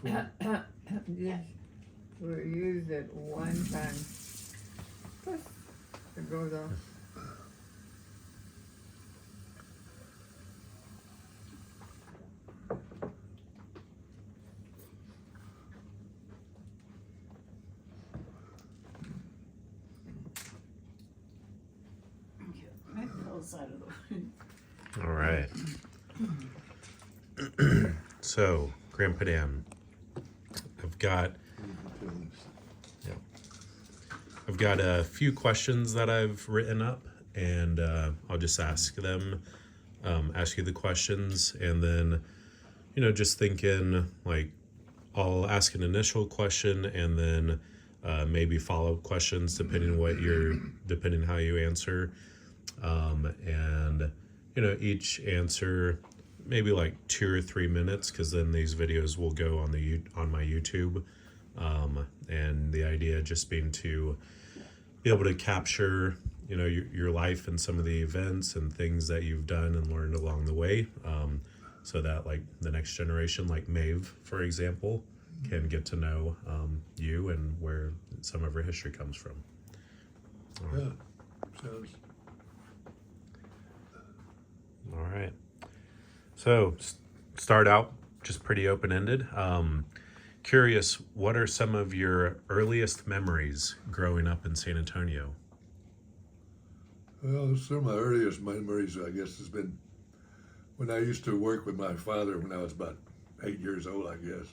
These were used at one time. Plus, it goes on. My pills out of the way. All right. So, Grandpa Dan, I've got I've got a few questions that I've written up, and I'll just ask them, ask you the questions, and then, just thinking like I'll ask an initial question, and then maybe follow-up questions depending how you answer, and each answer maybe like 2 or 3 minutes, because then these videos will go on my YouTube, and the idea just being to be able to capture your life and some of the events and things that you've done and learned along the way, so that like the next generation, like Maeve, for example, can get to know you and where some of her history comes from. Yeah, sounds. All right. So start out just pretty open-ended. Curious, what are some of your earliest memories growing up in San Antonio? Well, some of my earliest memories, I guess, has been when I used to work with my father when I was about 8 years old, I guess.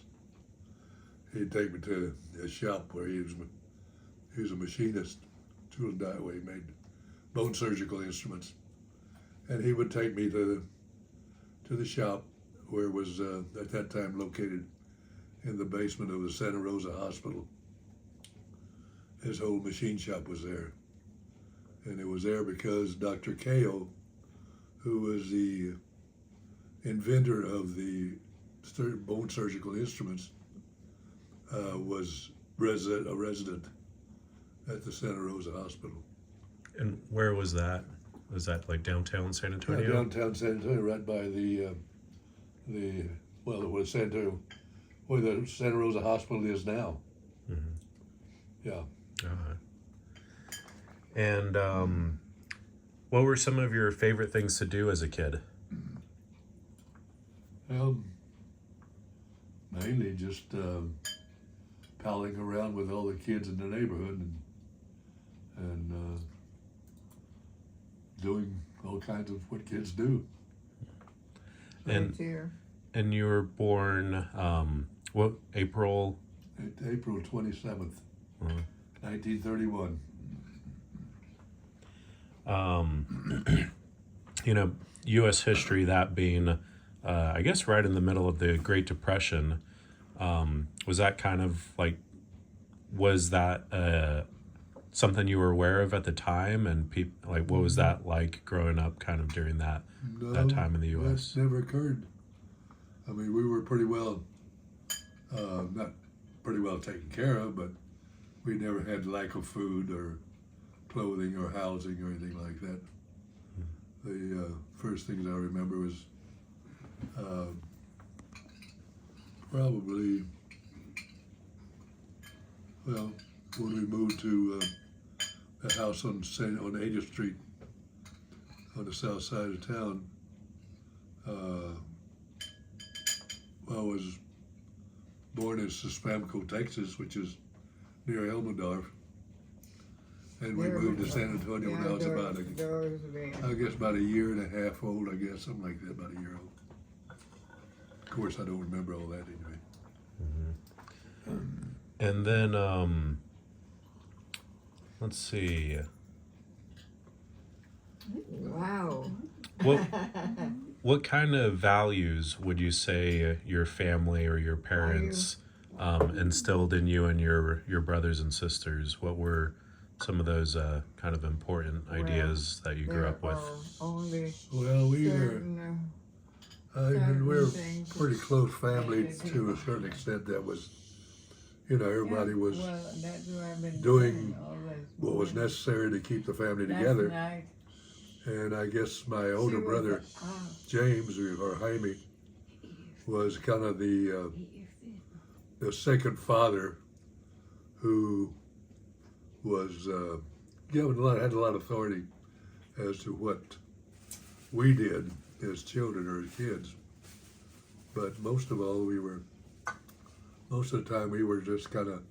He'd take me to a shop where he was a machinist, tool and die, where he made bone surgical instruments. And he would take me to the shop where it was at that time located in the basement of the Santa Rosa Hospital. His whole machine shop was there. And it was there because Dr. Kao, who was the inventor of the bone surgical instruments, was a resident at the Santa Rosa Hospital. And where was that? Was that like downtown San Antonio? Yeah, downtown San Antonio, right by where the Santa Rosa Hospital is now. Mm-hmm. Yeah. And what were some of your favorite things to do as a kid? Mainly just palling around with all the kids in the neighborhood and doing all kinds of what kids do. And you were born what, April? April 27th, 1931. U.S. history, that being, I guess, right in the middle of the Great Depression. Was that kind of like, was that something you were aware of at the time? And what was that like growing up kind of during that time in the U.S.? That never occurred. I mean, we were pretty well, not pretty well taken care of, but we never had lack of food or clothing or housing or anything like that. The first things I remember was probably, well, when we moved to a house on 80th Street on the south side of town. I was born in Suspamco, Texas, which is near Elmendorf. And we moved to San Antonio when I was about, I guess, about a year and a half old, I guess, something like that, about a year old. Of course, I don't remember all that anyway. Mm-hmm. And then, let's see. Wow. What kind of values would you say your family or your parents instilled in you and your brothers and sisters? What were some of those kind of important ideas that you grew up with? Well, we were pretty close family to a certain extent. That was, everybody was doing what was necessary to keep the family together. And I guess my older brother, James, or Jaime, was kind of the a second father who was had a lot of authority as to what we did as children or as kids. But most of all, most of the time we were just kind of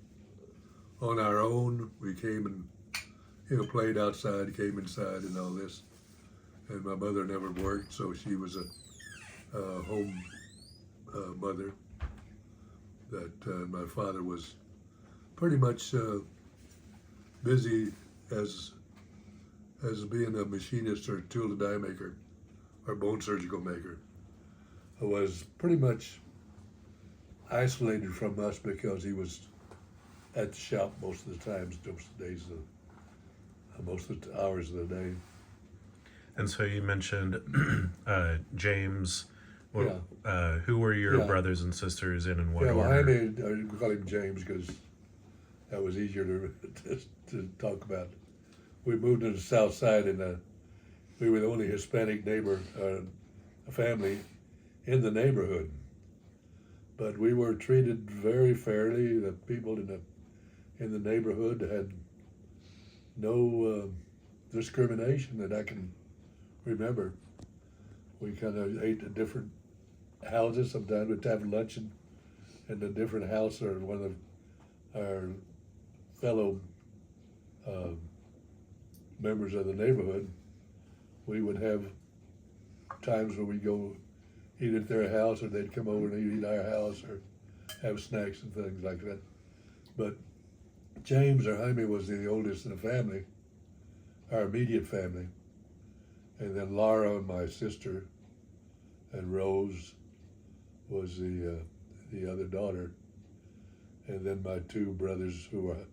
on our own. We came and played outside, came inside, and all this. And my mother never worked, so she was a home mother. That my father was pretty much busy as being a machinist or tool and die maker or bone surgical maker. I was pretty much isolated from us because he was at the shop most of the times, most of the hours of the day. And so you mentioned James. Yeah. Who were your Yeah. brothers and sisters in and what Yeah, well, order? I call him James because that was easier to talk about. We moved to the south side, and we were the only Hispanic neighbor, family in the neighborhood. But we were treated very fairly. The people in the neighborhood had no discrimination that I can remember. We kind of ate at different houses. Sometimes we'd have lunch in a different house or one of our fellow members of the neighborhood. We would have times where we'd go eat at their house, or they'd come over and eat at our house, or have snacks and things like that. But James, or Jaime, was the oldest in the family, our immediate family. And then Laura, my sister, and Rose was the other daughter. And then my two brothers, who were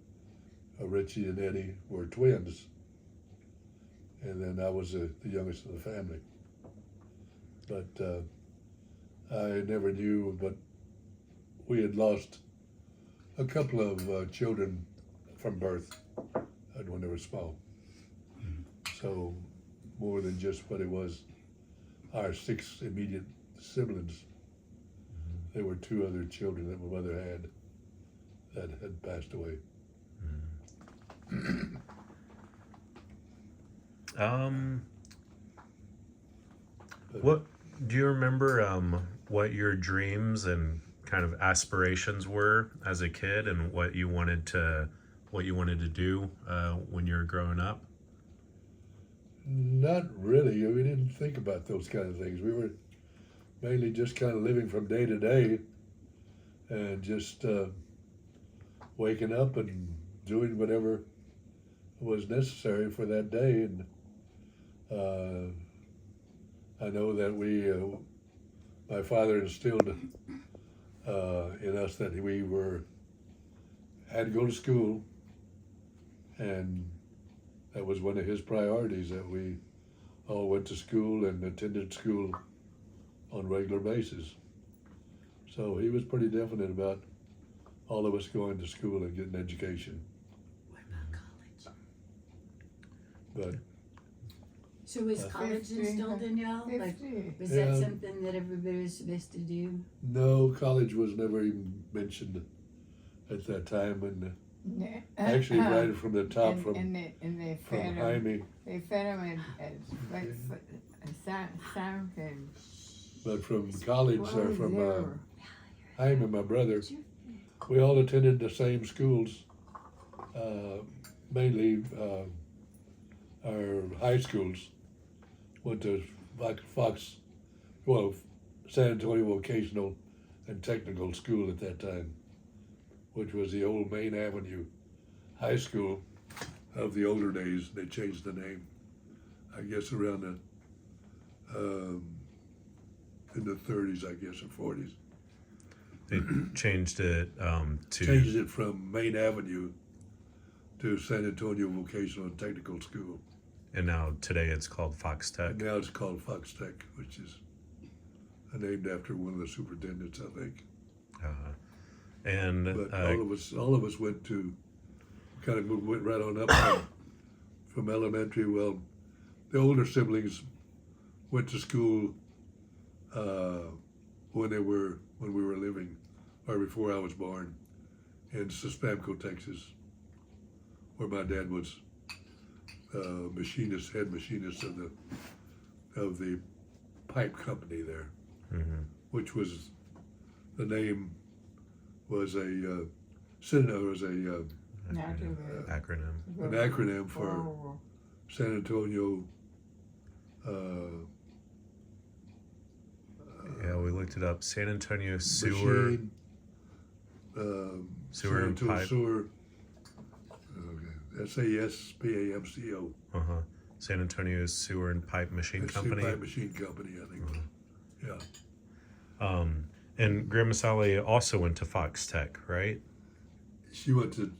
Richie and Eddie, were twins. And then I was the youngest of the family. But I never knew, but we had lost a couple of children from birth when they were small. So more than just what it was, our 6 immediate siblings, there were 2 other children that my mother had that had passed away. What do you remember? What your dreams and kind of aspirations were as a kid, and what you wanted to do when you were growing up? Not really. We didn't think about those kind of things. We were mainly just kind of living from day to day, and just waking up and doing whatever was necessary for that day. And I know that my father instilled in us that we had to go to school, and that was one of his priorities, that we all went to school and attended school on a regular basis. So he was pretty definite about all of us going to school and getting education. What about college? But So was college 50, instilled in y'all? Like, 50. was Yeah. that something that everybody was supposed to do? no, college was never even mentioned at that time. And Yeah. actually, right from the top, and from they from fed him. Jaime, They fed him at something. but from college, or from There. Jaime, my brother, we all attended the same schools, mainly our high schools. Went to San Antonio Vocational and Technical School at that time, which was the old Main Avenue High School of the older days. They changed the name, I guess, around in the 30s, I guess, or 40s. They changed it Changed it from Main Avenue to San Antonio Vocational and Technical School. and now today it's called Fox Tech. And now it's called Fox Tech, which is named after one of the superintendents, I think. And But all of us went right on up from elementary. Well, the older siblings went to school when we were living or before I was born, in Suspamco, Texas, where my dad was head machinist of the pipe company there, which was the name was a synonym, was an Acronym. acronym for San Antonio. Yeah, we looked it up. San Antonio Sewer. Machine, Sewer San and Antonio pipe. Sewer. SASPAMCO. Uh-huh. San Antonio Sewer and Pipe Machine It's the Company. Pipe Machine Company, I think. Yeah. And Grandma Sally also went to Fox Tech, right? She went to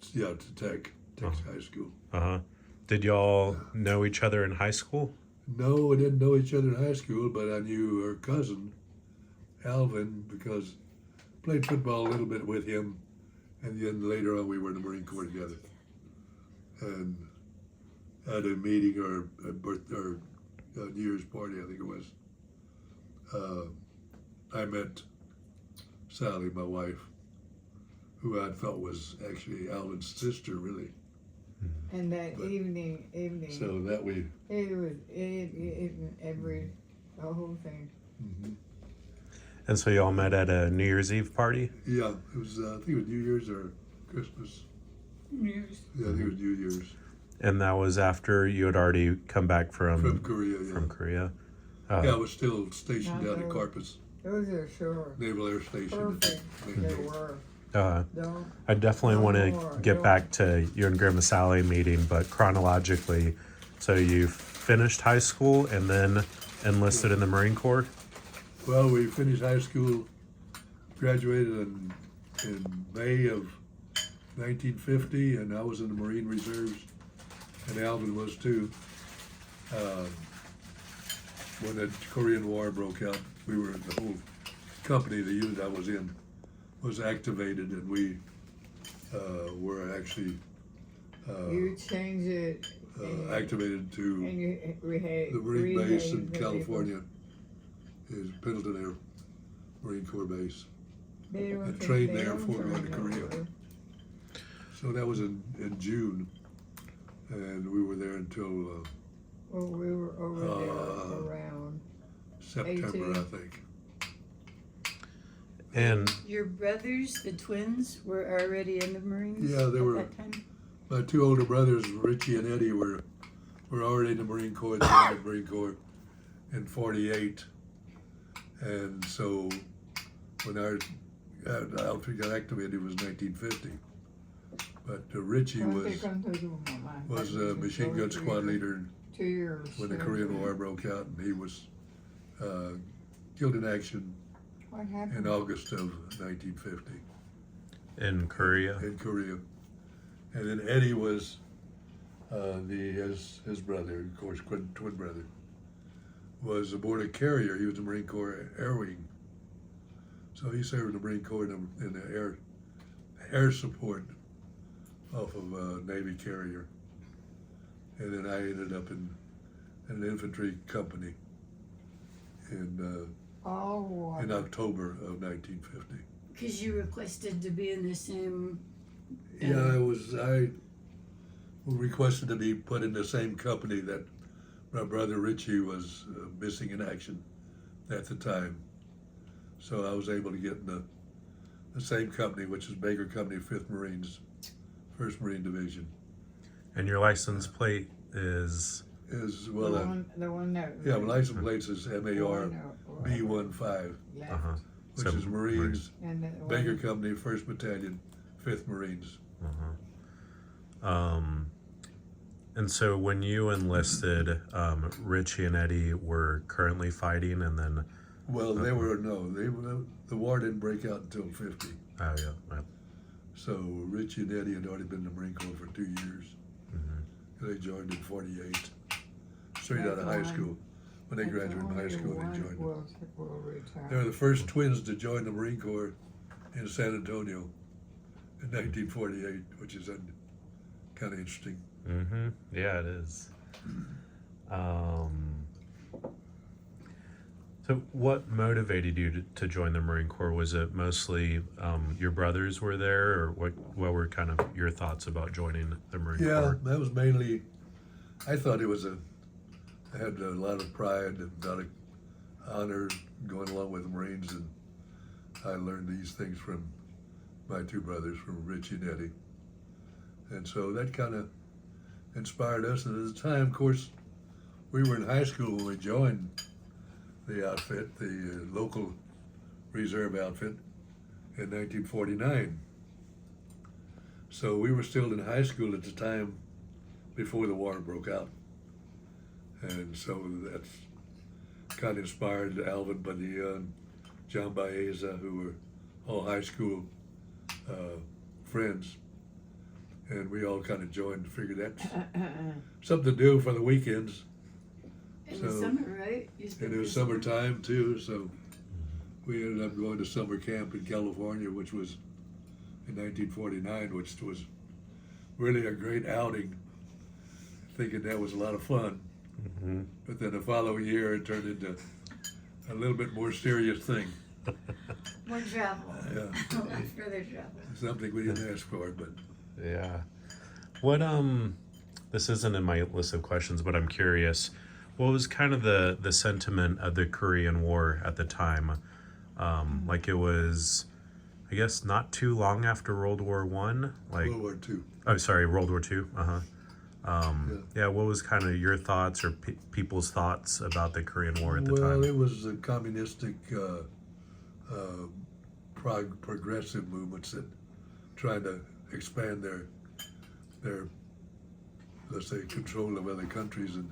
Texas High School. Uh-huh. Did y'all know each other in high school? No, we didn't know each other in high school, but I knew her cousin, Alvin, because I played football a little bit with him, and then later on we were in the Marine Corps together. And at a meeting or a New Year's party, I think it was, I met Sally, my wife, who I thought was actually Alvin's sister, really. And that evening, So that we. it was the whole thing. Mm-hmm. And so y'all met at a New Year's Eve party? Yeah, it was. I think it was New Year's or Christmas. News. Yeah, I think it was New Year's. And that was after you had already come back from Korea. Yeah. from Korea? Yeah, I was still stationed down at Not Carpus Those are sure Naval Air Station. perfect. They were. Don't. I definitely want to get No. back to you and Grandma Sally meeting, but chronologically, so you finished high school and then enlisted in the Marine Corps? Well, we finished high school, graduated in May of 1950, and I was in the Marine Reserves, and Alvin was too. When the Korean War broke out, we were the whole company, the unit I was in, was activated, and we were actually You change it. activated to And you the Marine base in California, is Pendleton Air Marine Corps Base. and trained there before going to Korea. So that was in June, and we were there until Well, we were over there around. September, I think. And Your brothers, the twins, were already in the Marines Yeah, they at were. that time? My two older brothers, Richie and Eddie, were already in the Marine Corps. They joined the Marine Corps in '48, and so when our outfit got activated, it was 1950. But Richie was a machine gun squad leader 2 years. when the Korean War broke out, and he was killed in action What happened? in August of 1950 in Korea. in Korea. And then Eddie was his brother, of course, twin brother, was aboard a carrier. He was the Marine Corps Air Wing. So he served in the Marine Corps in the air support off of a Navy carrier. And then I ended up in an infantry company in October of 1950. Because you requested to be in the same. Yeah, I requested to be put in the same company that my brother Richie was missing in action at the time. So I was able to get in the same company, which is Baker Company, 5th Marines, 1st Marine Division. And your license plate is Is The well, one that. yeah, my license plate is MAR B15, uh-huh. which So is Marines, And then Baker Company, 1st Battalion, 5th Marines. And so when you enlisted, Richie and Eddie were currently fighting, and then Well, the war didn't break out until 50. oh yeah, So Richie and Eddie had already been in the Marine Corps for 2 years. They joined in 48, straight out of high school. When they graduated from high school, they joined. They were the first twins to join the Marine Corps in San Antonio in 1948, which is kind of interesting. yeah, it is. So, what motivated you to join the Marine Corps? Was it mostly your brothers were there, or what were kind of your thoughts about joining the Marine Yeah, Corps? that was mainly. I thought I had a lot of pride and a lot of honor going along with the Marines, and I learned these things from my two brothers, from Richie and Eddie, and so that kind of inspired us. And at the time, of course, we were in high school when we joined the outfit, the local reserve outfit, in 1949. So we were still in high school at the time before the war broke out. And so that's kind of inspired Alvin Padilla and John Baeza, who were all high school friends. And we all kind of joined to figure that's something to do for the weekends. In the So- summer, right? You And spent it was the summer- summertime too, so we ended up going to summer camp in California, which was in 1949, which was really a great outing. Thinking that was a lot of fun. Hmm. But then the following year, it turned into a little bit more serious thing. More travel. Yeah, Much further travel. something we didn't ask for, but Yeah. What this isn't in my list of questions, but I'm curious. What was kind of the sentiment of the Korean War at the time? Like it was, I guess, not too long after World War One. Like, World War II. oh, sorry, World War Two. Yeah. What was kind of your thoughts or people's thoughts about the Korean War at the Well, time? it was the communistic progressive movements that tried to expand their let's say control of other countries, and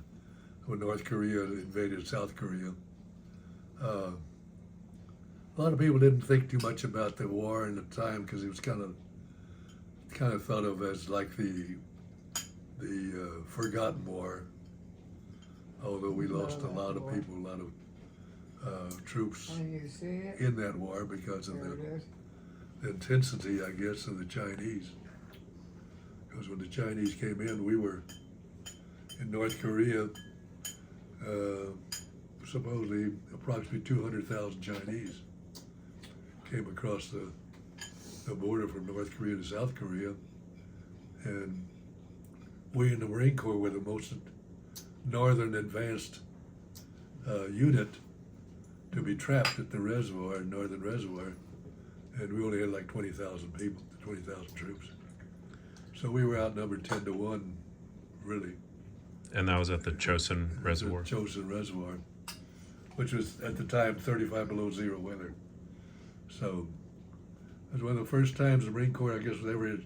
when North Korea invaded South Korea, a lot of people didn't think too much about the war in the time because it was kind of thought of as like the forgotten war. Although we lost a lot of people, a lot of troops And you see it? in that war because of There it is. the intensity, I guess, of the Chinese. Because when the Chinese came in, we were in North Korea, supposedly approximately 200,000 Chinese came across the border from North Korea to South Korea. And we in the Marine Corps were the most northern advanced unit to be trapped at the reservoir, northern reservoir, and we only had like 20,000 people, 20,000 troops. So we were outnumbered 10 to 1, really. And that was at the Chosin Reservoir. The Chosin Reservoir, which was at the time 35 below zero weather. So it was one of the first times the Marine Corps, I guess, was ever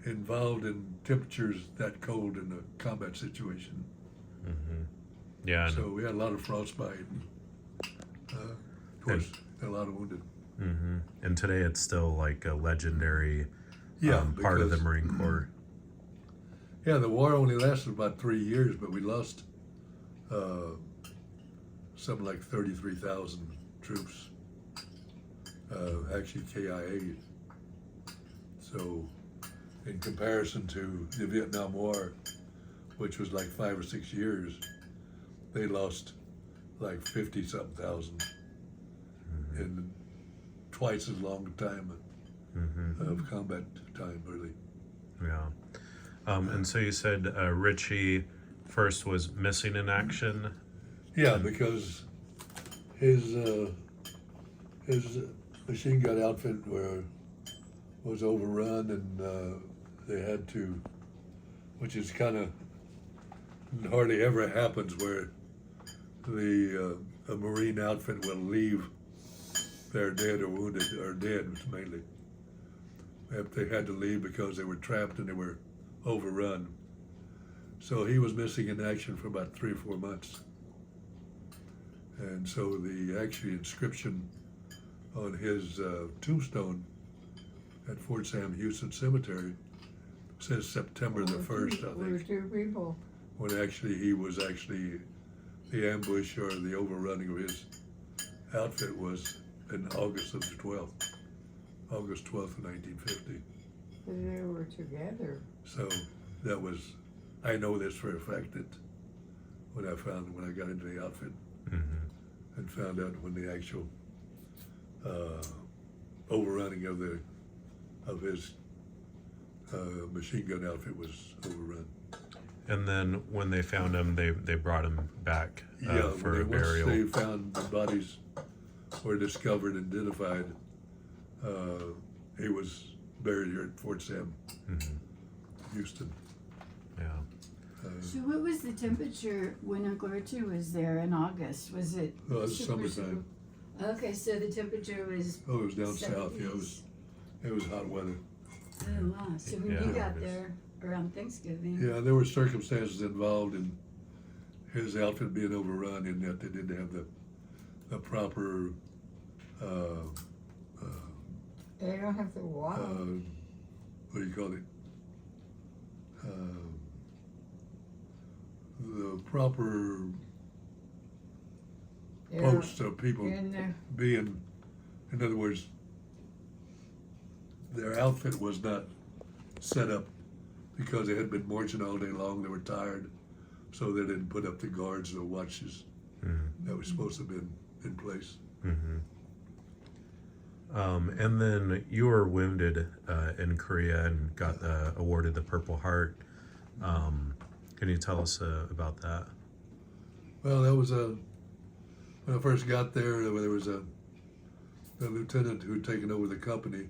involved in temperatures that cold in a combat situation. Yeah. And, So we had a lot of frostbite. Of course, a lot of wounded. and today it's still like a legendary part of the because- Marine Corps. Yeah, the war only lasted about 3 years, but we lost something like 33,000 troops, actually KIA. So, in comparison to the Vietnam War, which was like 5 or 6 years, they lost like 50-something thousand in twice as long a time of combat time, really. Yeah. And so you said Richie first was missing in action. Yeah, because his machine gun outfit was overrun, and they had to, which is kind of hardly ever happens, where a Marine outfit will leave their dead or wounded, or dead mainly. If they had to leave because they were trapped and they were overrun. So he was missing in action for about 3 or 4 months. And so the actual inscription on his tombstone at Fort Sam Houston Cemetery says September the 1st, I We were think, 2 people. when actually he was actually, the ambush or the overrunning of his outfit was in August of the 12th, August 12th of 1950. They were together. So that was, I know this for a fact that when I got into the outfit, and and found out when the actual overrunning of his machine gun outfit was overrun. And then when they found him, they brought him back for a burial. Once they found the bodies were discovered and identified, he was buried here at Fort Sam, Houston. Yeah. So what was the temperature when Uncle Richard was there in August? Was it? Well, it was super, summertime. super- Okay, so the temperature was. Oh, it was down south. Yeah, 70s. it was hot weather. Oh wow! So when Yeah, you got it was- there around Thanksgiving. Yeah, there were circumstances involved in his outfit being overrun, in that they didn't have the proper They don't have to walk. what do you call it? The proper Yeah, posts of people in there. being, in other words, their outfit was not set up because they had been marching all day long. They were tired, so they didn't put up the guards or watches that was supposed to have been in place. And then you were wounded in Korea and got awarded the Purple Heart. Can you tell us about that? Well, that was when I first got there. There was a lieutenant who had taken over the company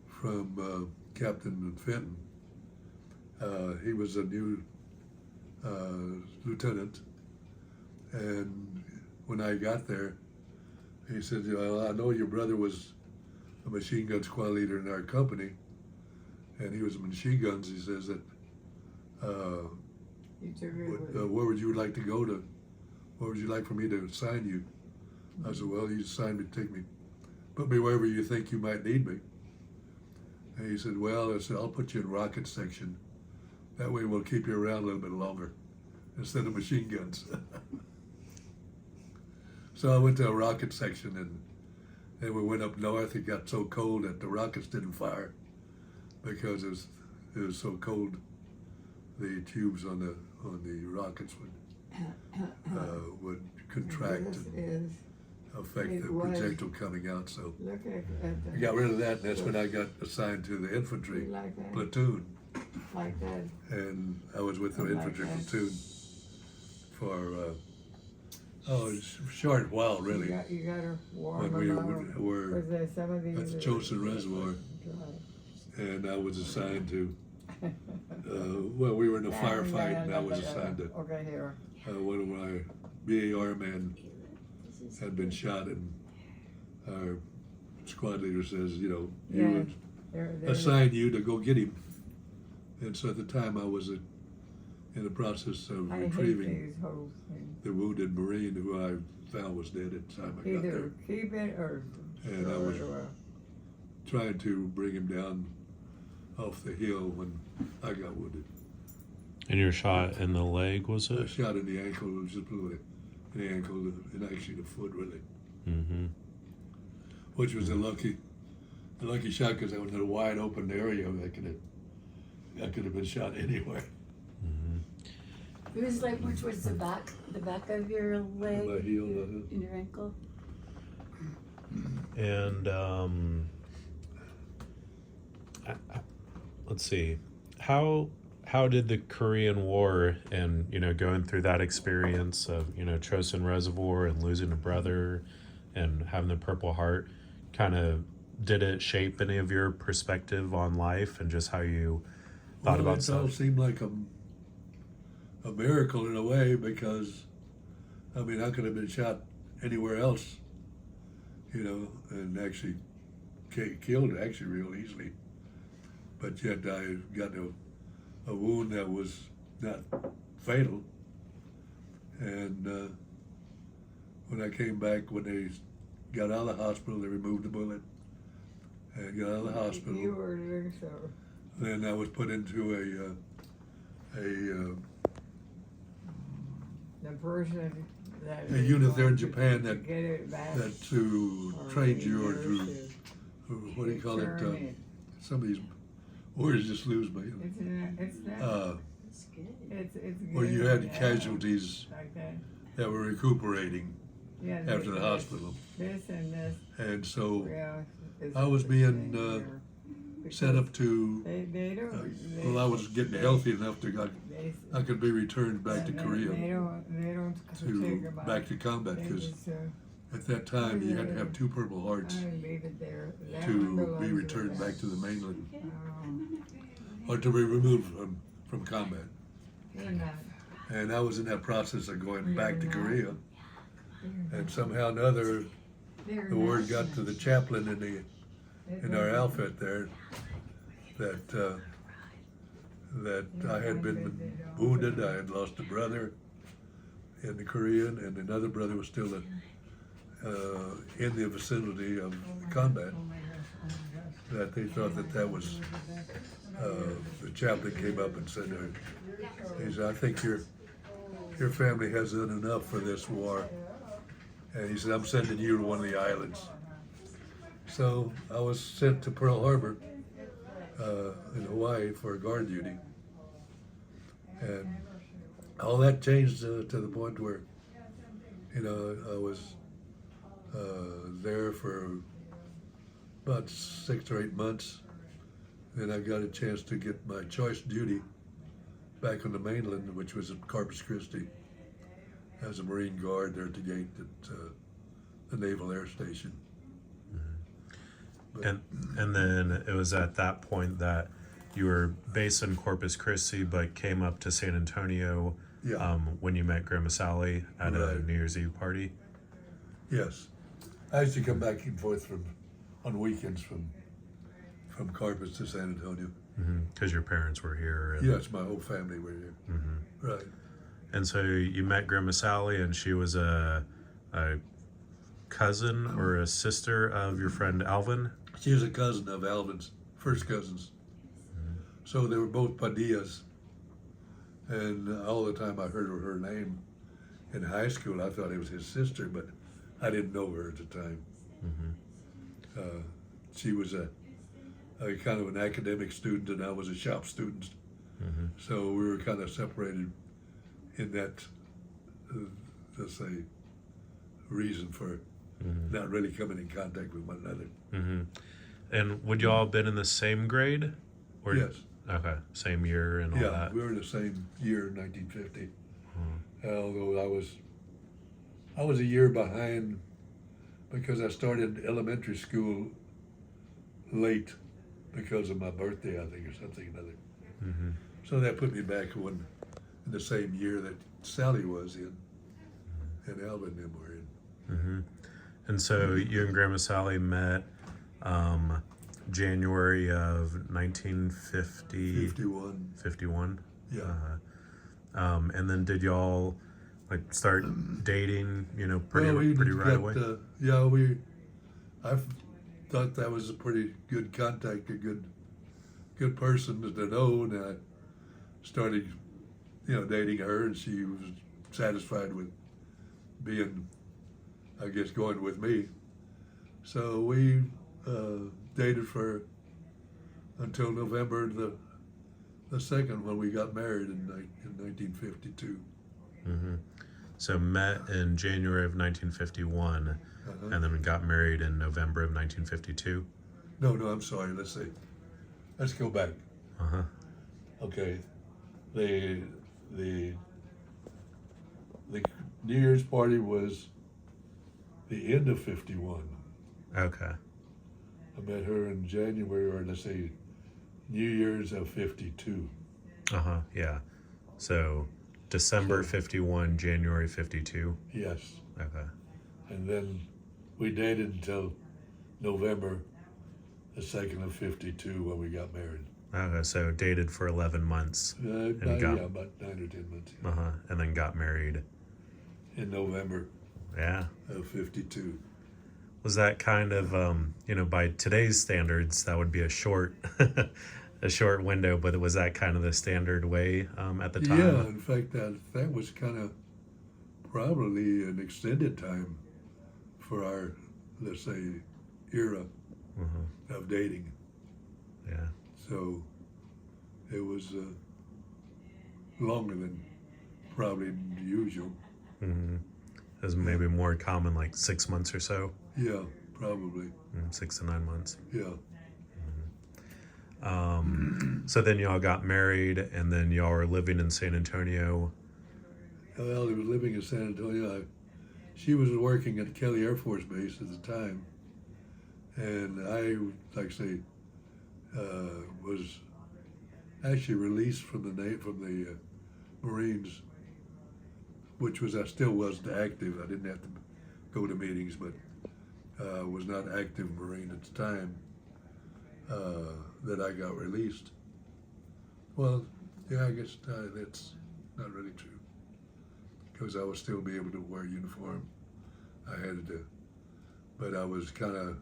from Captain Fenton. He was a new lieutenant, and when I got there, he said, "Well, I know your brother was a machine gun squad leader in our company, and he was in machine guns." He says that. You took it with Where would you like to go to? Where would you like for me to assign you? I said, well, you assign me, put me wherever you think you might need me. And he said, well, I said, I'll put you in rocket section. That way we'll keep you around a little bit longer instead of machine guns. So I went to a rocket section, and then we went up north. It got so cold that the rockets didn't fire because it was so cold. The tubes on the rockets would contract this and is, affect it the was- projectile coming out. So look at I the, got rid of that, and that's when I got assigned to the infantry like that, platoon, like that. and I was with the Like infantry that. platoon for a short while, really. You gotta warm When we them up. were Was there some of these? at the that- Chosin Reservoir, Dry. and I was assigned to. Well, we were in a firefight, and I was assigned to. Okay, here. One of my BAR men had been shot, and our squad leader says, you Yeah. would There- assign you to go get him. And so at the time I was in the process of I hate retrieving these whole things. the wounded Marine who I found was dead at the time I got there, Either keep it or. And I throw was- it away. trying to bring him down off the hill when I got wounded. And your shot in the leg, was A it? shot in the ankle, it was just really in the ankle, and actually the foot, really. Mm-hmm. Which was a lucky shot, because I was in a wide open area. I could have been shot anywhere. It was like more towards the back of your leg, My heel, in your ankle. And let's see, how did the Korean War and going through that experience of Chosin Reservoir and losing a brother and having the Purple Heart, kind of did it shape any of your perspective on life and just how you thought about It all stuff? seemed like a miracle in a way, because I mean, I could have been shot anywhere else, and actually killed actually real easily. But yet I got a wound that was not fatal. And when I came back, when they got out of the hospital, they removed the bullet and got out of the hospital. You were doing so. Then I was put into The person that. A is unit there in going to- Japan to that- Get it back. to or train you or nurse to, is- what do you call it? turn it. Some of these words just lose me. It's not, That's good. it's good. Where you had yeah, casualties like that. that were recuperating, Yeah, after the hospital. This and this, And so yeah. it's I was the being, same here. set Because up to, They don't. well, I was getting healthy enough to, They, I could be returned back to They Korea don't take to, about. back to combat, They because just, at that time you had to have 2 Purple Hearts leave it there. That one to belongs be to returned them. back to the mainland, Oh, or to be removed from combat. you're not. And I was in that process of going back to You're not. Korea, You're and not. somehow or another, They're the word not got to the nice. chaplain in our It outfit there that I had been wounded. I had lost a brother in the Korean, and another brother was still in the vicinity of combat. That they thought that was the chaplain came up and said, he said, I think your family has done enough for this war. And he said, I'm sending you to one of the islands. So I was sent to Pearl Harbor in Hawaii for guard duty. And all that changed to the point where, I was there for about 6 or 8 months. Then I got a chance to get my choice duty back on the mainland, which was at Corpus Christi, as a Marine Guard there at the gate at the Naval Air Station. But, And then it was at that point that you were based in Corpus Christi, but came up to San Antonio yeah, when you met Grandma Sally at a Right. New Year's Eve party. yes. I used to come back and forth on weekends from Corpus to San Antonio. Because your parents were here. And, Yes, my whole family were here. Right. and so you met Grandma Sally, and she was a cousin or a sister of your friend Alvin. She was a cousin of Alvin's, first cousins. So they were both Padillas. And all the time I heard her name in high school, I thought it was his sister, but I didn't know her at the time. She was a kind of an academic student, and I was a shop student. So we were kind of separated in that, let's say, reason for not really coming in contact with one another. And would you all have been in the same grade? Or, Yes. Okay, same year and all Yeah, that. we were in the same year, 1950. Although I was a year behind because I started elementary school late because of my birthday, I think, or something or other. So that put me back in the same year that Sally was in, and Alvin and them were in. And so you and Grandma Sally met January of 1950. 51. 51. Yeah. And then did y'all like start dating? Pretty Well, we pretty right got, away. I thought that was a pretty good contact, a good person to know, and I started, dating her, and she was satisfied with being, I guess, going with me. So we dated until November the 2nd when we got married in 1952. So met in January of 1951, and then got married in November of 1952. No, I'm sorry. Let's go back. Uh-huh. Okay, the New Year's party was the end of 51. Okay. I met her in January, or let's say New Year's of 52. Uh-huh. Yeah. So December 51, January 52. Yes, Okay. and then we dated until November the 2nd of 52 when we got married. Okay. So dated for 11 months. About 9 or 10 months Uh-huh. And then got married. in November Yeah. of 52. Was that kind of, by today's standards, that would be a short, a short window, but was that kind of the standard way at the time? Yeah, in fact, that was kind of probably an extended time for our, let's say, era of dating. Yeah. So it was longer than probably usual. is maybe more common, like 6 months or so, Yeah, probably. 6 to 9 months. Yeah. So then y'all got married, and then y'all were living in San Antonio. Well, he was living in San Antonio. She was working at Kelly Air Force Base at the time, and I, like I say, was actually released from the Marines, which was I still wasn't active. I didn't have to go to meetings, but was not active Marine at the time that I got released. Well, yeah, I guess that's not really true, because I would still be able to wear uniform. I had to, but I was kind of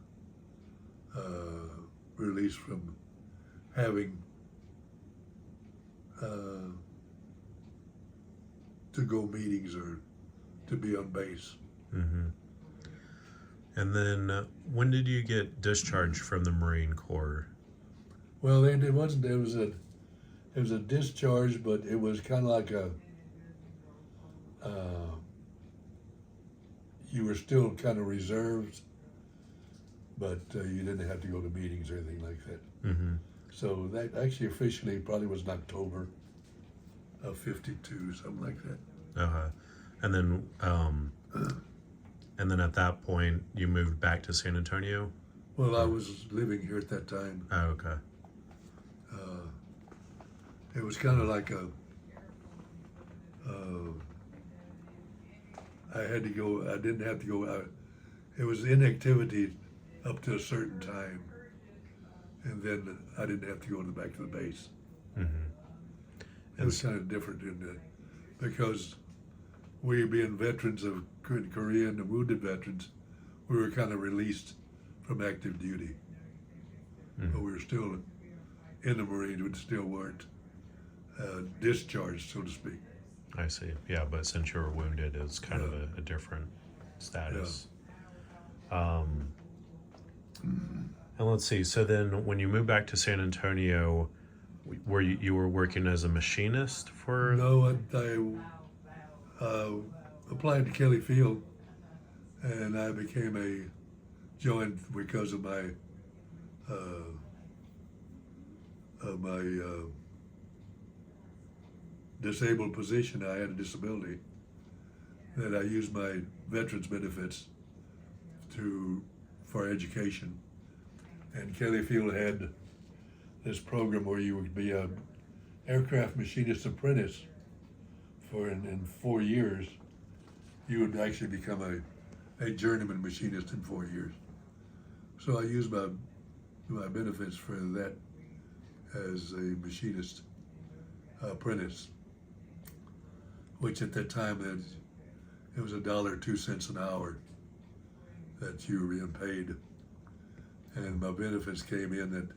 released from having to go meetings or to be on base. Mm-hmm. And then when did you get discharged from the Marine Corps? Well, it wasn't. It was a discharge, but it was kind of like a. You were still kind of reserved, but you didn't have to go to meetings or anything like that. Mm-hmm. So that actually officially probably was in October of '52, something like that. Uh-huh. And then at that point, you moved back to San Antonio? Well, I was living here at that time. Oh, okay. It was kind of like I had to go. I didn't have to go out. It was inactivity up to a certain time, and then I didn't have to go back to the base. Mm-hmm. It was kind of different in that, because we being veterans of Korea and the wounded veterans, we were kind of released from active duty, but we were still in the Marines. We still weren't discharged, so to speak. I see. Yeah, but since you were wounded, it's kind of a different status. And let's see. So then, when you moved back to San Antonio, were you were working as a machinist for? No, I applied to Kelly Field, and I became joined because of my disabled position. I had a disability that I used my veterans benefits for education, and Kelly Field had this program where you would be a aircraft machinist apprentice in 4 years. You would actually become a journeyman machinist in 4 years. So I used my benefits for that as a machinist apprentice, which at that time it was $1.02 an hour that you were being paid, and my benefits came in at,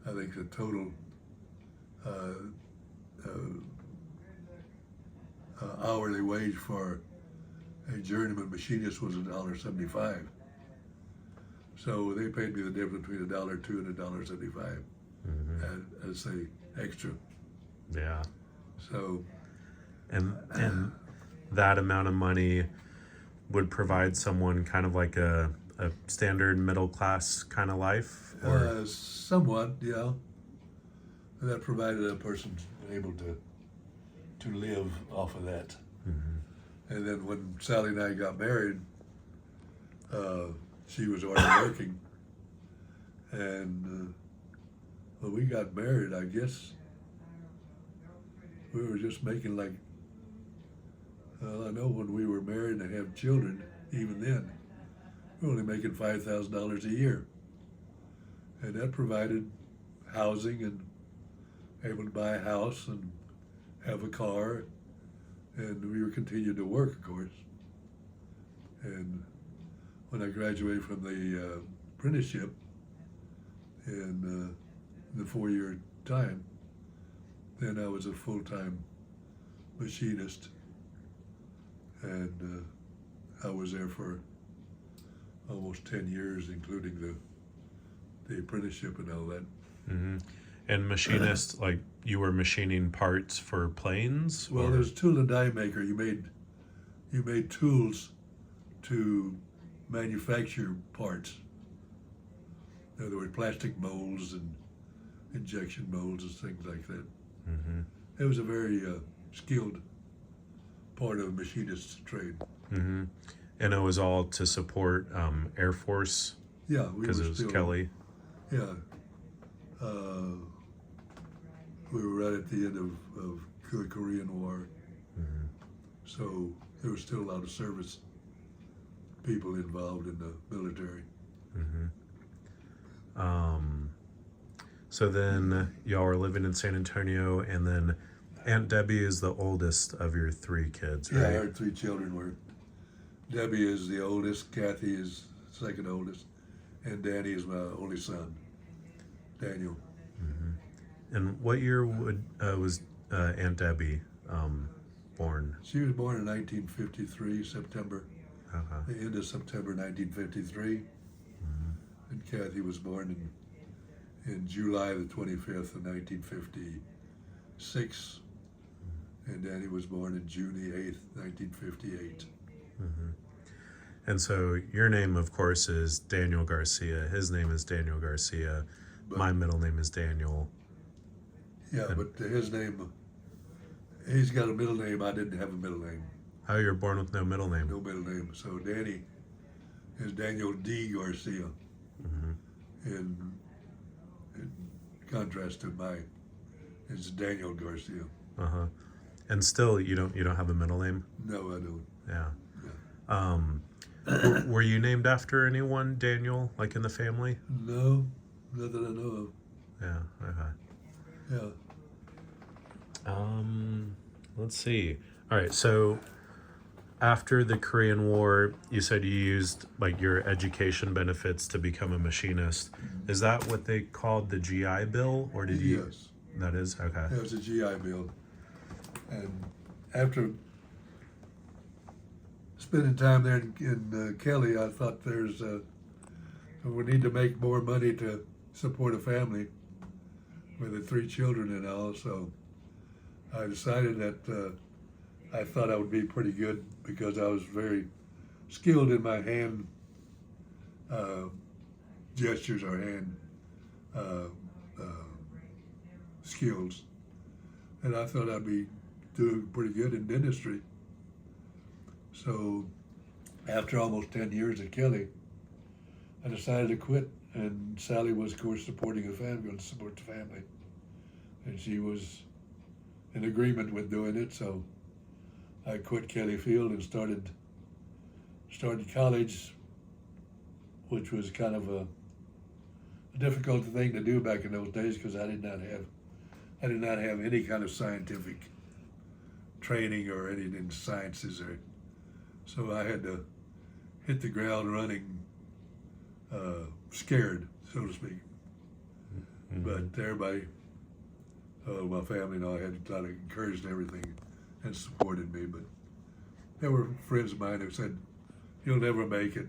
I think the total hourly wage for a journeyman machinist was $1.75. So they paid me the difference between $1.02 and $1.75 as a extra. Yeah. So. And that amount of money would provide someone kind of like a standard middle class kind of life, or somewhat, yeah. That provided a person able to live off of that. And then when Sally and I got married, she was already working, and when we got married, I guess we were just making like, I know when we were married and have children, even then, we were only making $5,000 a year. And that provided housing and able to buy a house and have a car. And we were continuing to work, of course. And when I graduated from the apprenticeship in the 4-year time, then I was a full-time machinist. And I was there for almost 10 years, including the apprenticeship and all that. And machinist, like you were machining parts for planes? Well, there's tool and die maker. You made tools to manufacture parts. In other words, plastic molds and injection molds and things like that. Mm-hmm. It was a very skilled part of machinist's trade. Mm-hmm. And it was all to support Air Force Yeah, we because were it was still, Kelly. Yeah. We were right at the end of the Korean War. Mm-hmm. So there was still a lot of service people involved in the military. Mm-hmm. So then y'all were living in San Antonio, and then Aunt Debbie is the oldest of your three kids, Yeah, right? our three children were. Debbie is the oldest, Kathy is second oldest, and Danny is my only son, Daniel. And what year was Aunt Debbie born? She was born in 1953, September, Uh-huh. the end of September 1953. And Kathy was born in July the 25th of 1956. And Danny was born in June the 8th, 1958. And so your name, of course, is Daniel Garcia. His name is Daniel Garcia. But- My middle name is Daniel. Yeah, but his name, he's got a middle name. I didn't have a middle name. How you're born with no middle name? No middle name. So Danny is Daniel D. Garcia. In contrast to mine, it's Daniel Garcia. Uh-huh. And still, you don't have a middle name? No, I don't. Yeah. Yeah. Were you named after anyone, Daniel, like in the family? No, not that I know of. Yeah. Okay. Yeah. Let's see. All right. So after the Korean War, you said you used like your education benefits to become a machinist. Is that what they called the GI Bill, or did you? Yes. That is okay. It was a GI Bill. And after spending time there in Kelly, I thought we need to make more money to support a family with the three children and all. So I decided that I thought I would be pretty good because I was very skilled in my hand gestures or hand skills. And I thought I'd be doing pretty good in dentistry. So after almost 10 years at Kelly, I decided to quit. And Sally was, of course, supporting the family, going to support the family. And she was in agreement with doing it, so I quit Kelly Field and started college, which was kind of a difficult thing to do back in those days because I did not have any kind of scientific training or anything in sciences, so I had to hit the ground running, scared, so to speak. But everybody, my family and all, had a lot of encouraged everything and supported me. But there were friends of mine who said, "You'll never make it.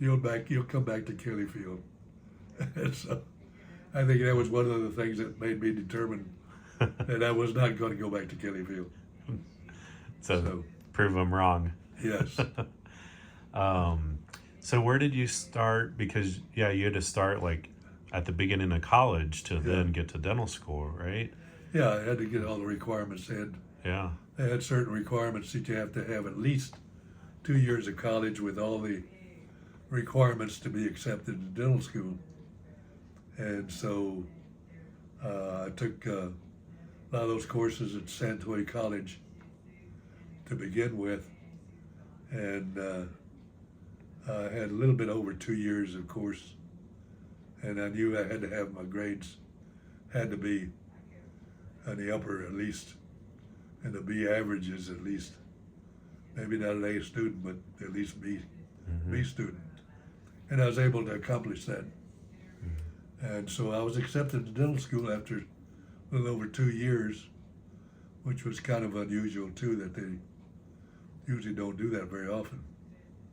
You'll come back to Kelly Field." And so I think that was one of the things that made me determined that I was not going to go back to Kelly Field. So prove them wrong. Yes. So where did you start? Because you had to start like at the beginning of college to then get to dental school, right? Yeah, I had to get all the requirements. Yeah. They had certain requirements that you have to have at least 2 years of college with all the requirements to be accepted in dental school. And so I took a lot of those courses at Santoy College to begin with, and I had a little bit over 2 years of course, and I knew I had to have my grades had to be in the upper at least, and the B averages at least, maybe not an A student, but at least B student, and I was able to accomplish that. And so I was accepted to dental school after a little over 2 years, which was kind of unusual too, that they usually don't do that very often.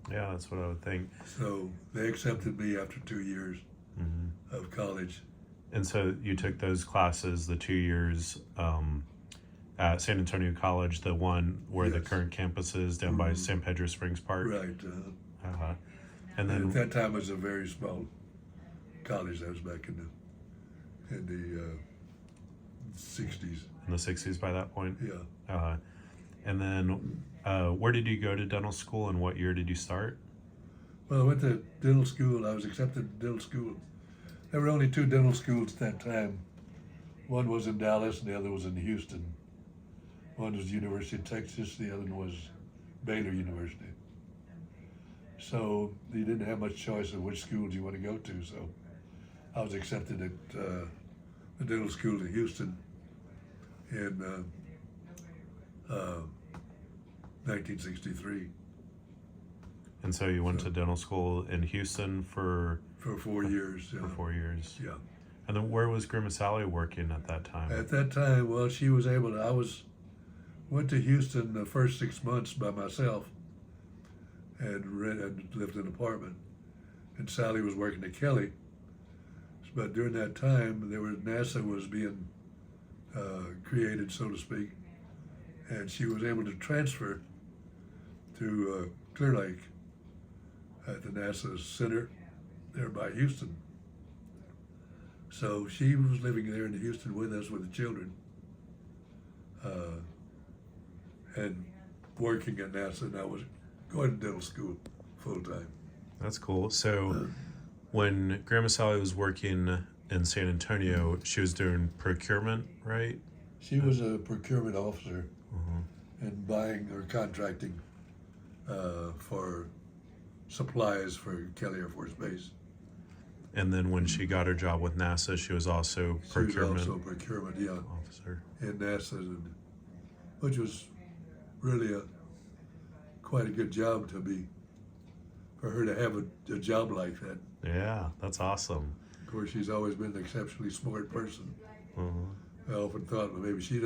Yeah, that's what I would think. So they accepted me after 2 years of college. And so you took those classes, the 2 years, at San Antonio College, the one where the Yes. current campus is down by San Pedro Springs Park. Right. Uh-huh. And And at then, that time it was a very small college. That was back in the 60s. in the 60s by that point. Yeah. And then, where did you go to dental school and what year did you start? Well, I went to dental school. I was accepted to dental school. There were only 2 dental schools at that time. One was in Dallas and the other was in Houston. One was University of Texas, the other one was Baylor University. So you didn't have much choice of which schools you want to go to. So I was accepted at the dental school in Houston in 1963 And so you went to dental school in Houston for for 4 years. for 4 years. Yeah. And then where was Grandma Sally working at that time? At that time, well, she was able to. Went to Houston the first 6 months by myself, and lived in an apartment. And Sally was working at Kelly. But during that time, NASA was being created, so to speak, and she was able to transfer to Clear Lake at the NASA Center there by Houston. So she was living there in Houston with us, with the children, and working at NASA, and I was going to dental school full time. That's cool. So when Grandma Sally was working in San Antonio, she was doing procurement, right? She was a procurement officer and buying or contracting for supplies for Kelly Air Force Base. And then when she got her job with NASA, she was also procurement She was also procurement, yeah, officer. in NASA, which was really quite a good job for her to have a job like that. Yeah, that's awesome. Of course, she's always been an exceptionally smart person. Uh-huh. I often thought, well, maybe she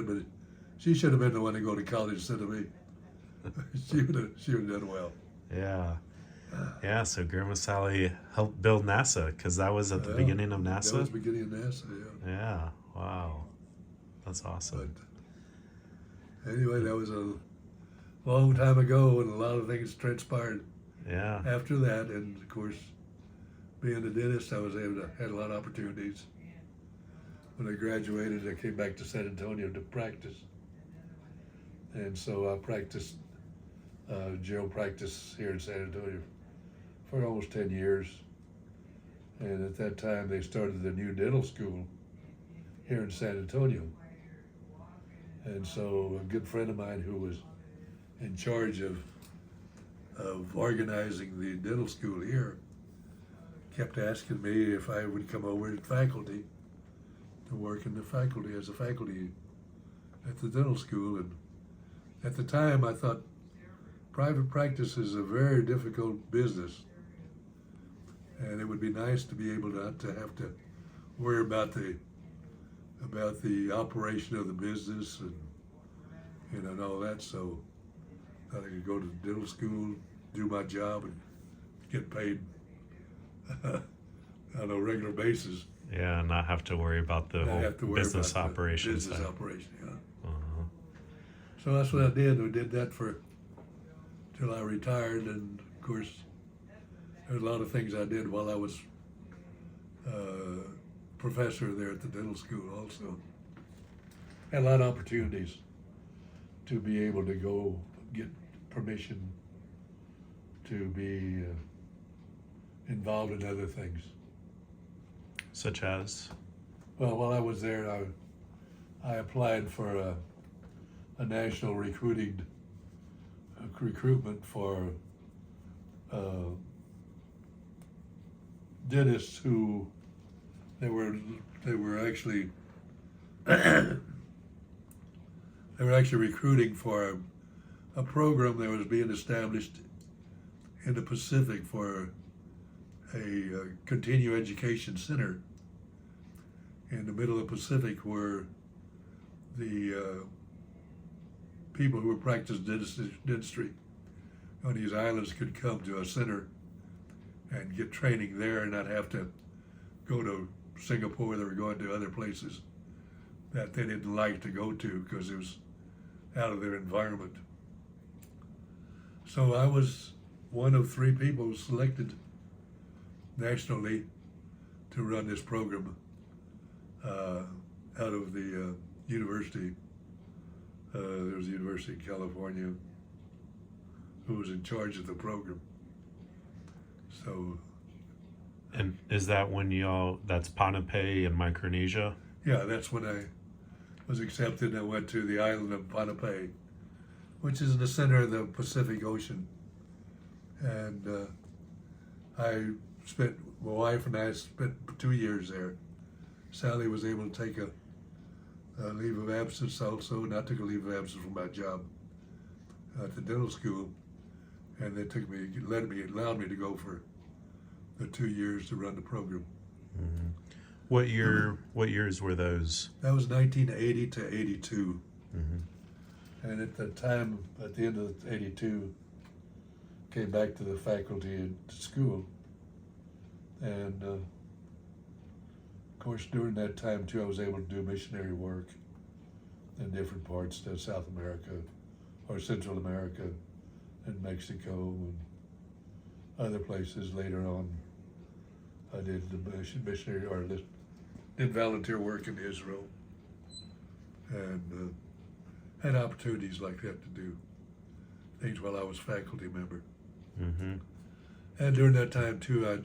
should have been the one to go to college instead of me. she would have done well. Yeah. Yeah, so Grandma Sally helped build NASA because that was at the beginning of That was NASA. the beginning of NASA, yeah. Yeah, wow. That's awesome. But anyway, that was a long time ago, and a lot of things transpired Yeah. after that. And of course, being a dentist, I was able to had a lot of opportunities. When I graduated, I came back to San Antonio to practice, and so I practiced general practice here in San Antonio for almost 10 years. And at that time, they started the new dental school here in San Antonio. And so a good friend of mine who was in charge of organizing the dental school here kept asking me if I would come over to faculty to work in the faculty as a faculty at the dental school. And at the time, I thought private practice is a very difficult business, and it would be nice to be able not to have to worry about the operation of the business and all that. So I could go to dental school, do my job, and get paid on a regular basis. Yeah, not have to worry about the Not whole have to worry business about the operations. Business side. operation, yeah. Uh-huh. So that's what I did. We did that till I retired, and of course, there's a lot of things I did while I was professor there at the dental school. Also, had a lot of opportunities to be able to go get permission to be involved in other things. Such as? Well, while I was there, I applied for a national recruitment for dentists who they were actually recruiting for a program that was being established in the Pacific for a continuing education center in the middle of the Pacific, where the people who were practicing dentistry on these islands could come to a center and get training there and not have to go to Singapore. They were going to other places that they didn't like to go to because it was out of their environment. So I was one of 3 people selected nationally to run this program out of the university. There was the University of California who was in charge of the program. So, And is that when that's Pohnpei in Micronesia? yeah, that's when I was accepted and I went to the island of Pohnpei, which is in the center of the Pacific Ocean. And my wife and I spent 2 years there. Sally was able to take a leave of absence also, and I took a leave of absence from my job at the dental school, and they allowed me to go for the 2 years to run the program. Mm-hmm. What years were those? That was 1980 to 82. Mm-hmm. And at the time, at the end of 82, came back to the faculty at school. And of course, during that time too, I was able to do missionary work in different parts of South America or Central America and Mexico and other places later on. I did the missionary or did volunteer work in Israel and had opportunities like that to do things while I was faculty member. Mm-hmm. And during that time too,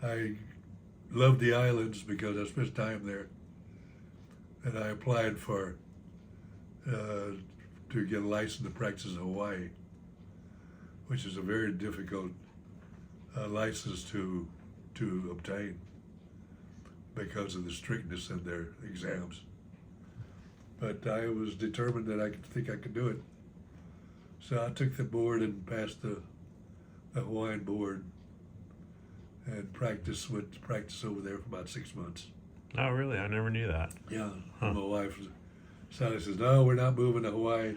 I loved the islands because I spent time there, and I applied for to get a license to practice in Hawaii, which is a very difficult license to obtain because of the strictness in their exams. But I was determined that I could do it. So I took the board and passed the Hawaiian board and practiced over there for about 6 months. Oh, really? I never knew that. Yeah. Huh. My wife, Sally says, no, we're not moving to Hawaii.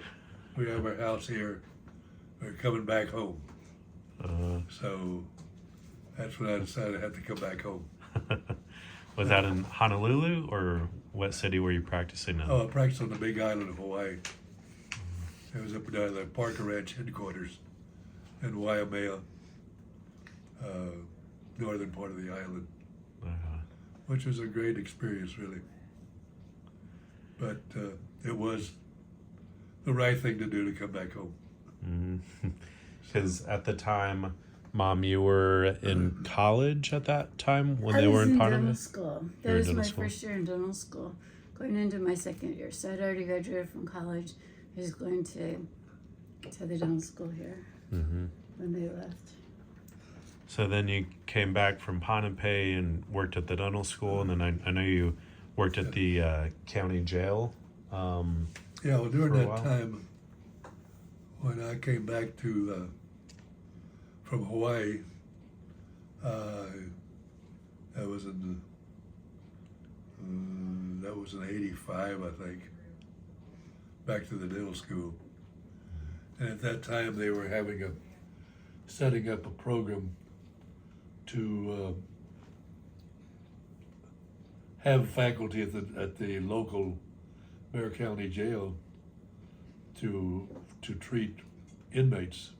We have our house here. We're coming back home. So that's when I decided I had to come back home. Was that in Honolulu, or what city were you practicing in? Oh, I practiced on the big island of Hawaii. It was up by the Parker Ranch headquarters in Waimea, northern part of the island, which was a great experience, really. But it was the right thing to do to come back home. Because at the time, Mom, you were in college at that time when I they were was in dental Pohnpei? school. You That were in was dental my school? first year in dental school, going into my second year. So I'd already graduated from college. I was going to the dental school here when they left. So then you came back from Pohnpei and worked at the dental school, and then I know you worked at the county jail. Yeah, well, during For a that while. time, when I came back from Hawaii, that was in '85, I think. Back to the dental school, and at that time they were setting up a program to have faculty at the local Bear County Jail to treat inmates.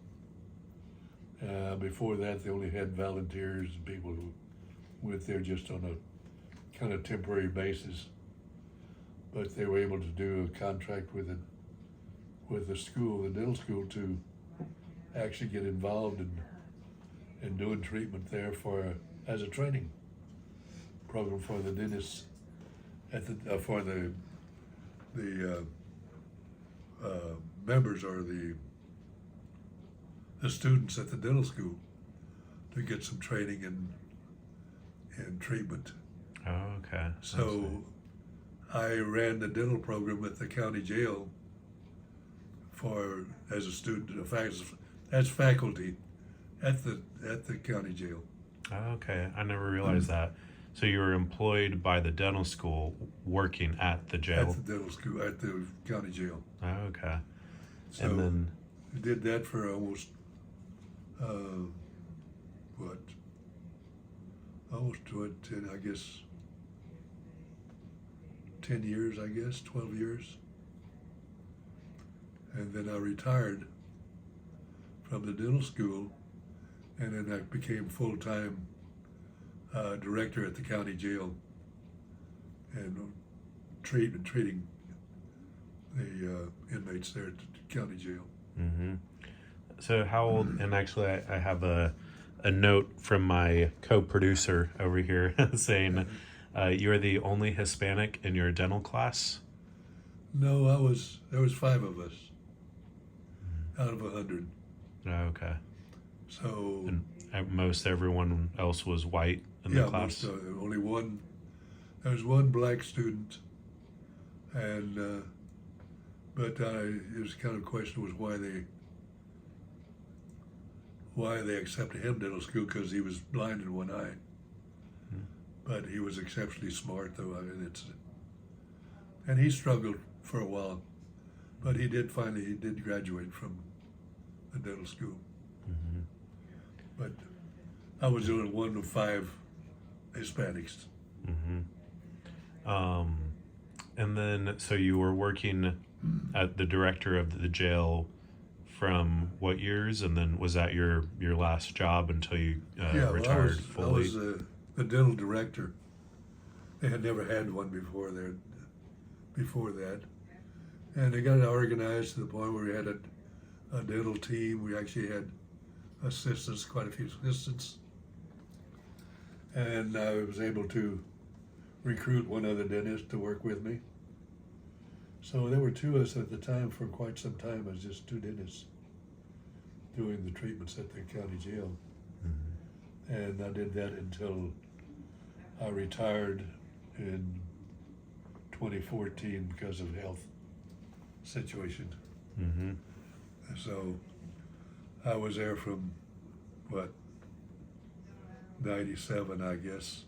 Before that, they only had volunteers and people who went there just on a kind of temporary basis. But they were able to do a contract with the school, the dental school, to actually get involved in doing treatment there as a training program for the dentists for the members or the students at the dental school to get some training in treatment. Oh, okay. I see. So I ran the dental program at the county jail as a student, as faculty at the county jail. Oh, okay. I never realized that. So you were employed by the dental school working at the jail? At the dental school, at the county jail. Oh, okay. So And then, I did that for almost, I guess, 10 years, 12 years. And then I retired from the dental school, and then I became full-time director at the county jail and treating the inmates there at the county jail. Mm-hmm. So how old? And actually, I have a note from my co-producer over here saying you're the only Hispanic in your dental class. No, there was 5 of us out of 100. Oh, okay. So And most everyone else was white in the class. Only one. There was one black student, and but it was kind of question was why they accepted him dental school, because he was blind in one eye. But he was exceptionally smart, though. I mean, and he struggled for a while, but he did graduate from the dental school. Mm-hmm. But I was only one of 5 Hispanics. Mm-hmm. And then, so you were working at the director of the jail from what years? And then was that your last job until you retired fully? I was the dental director. They had never had one before that. And they got it organized to the point where we had a dental team. We actually had assistants, quite a few assistants. And I was able to recruit one other dentist to work with me. So there were 2 of us at the time for quite some time. As just 2 dentists doing the treatments at the county jail. Mm-hmm. And I did that until I retired in 2014 because of health situation. Mm-hmm. So I was there from 97, I guess,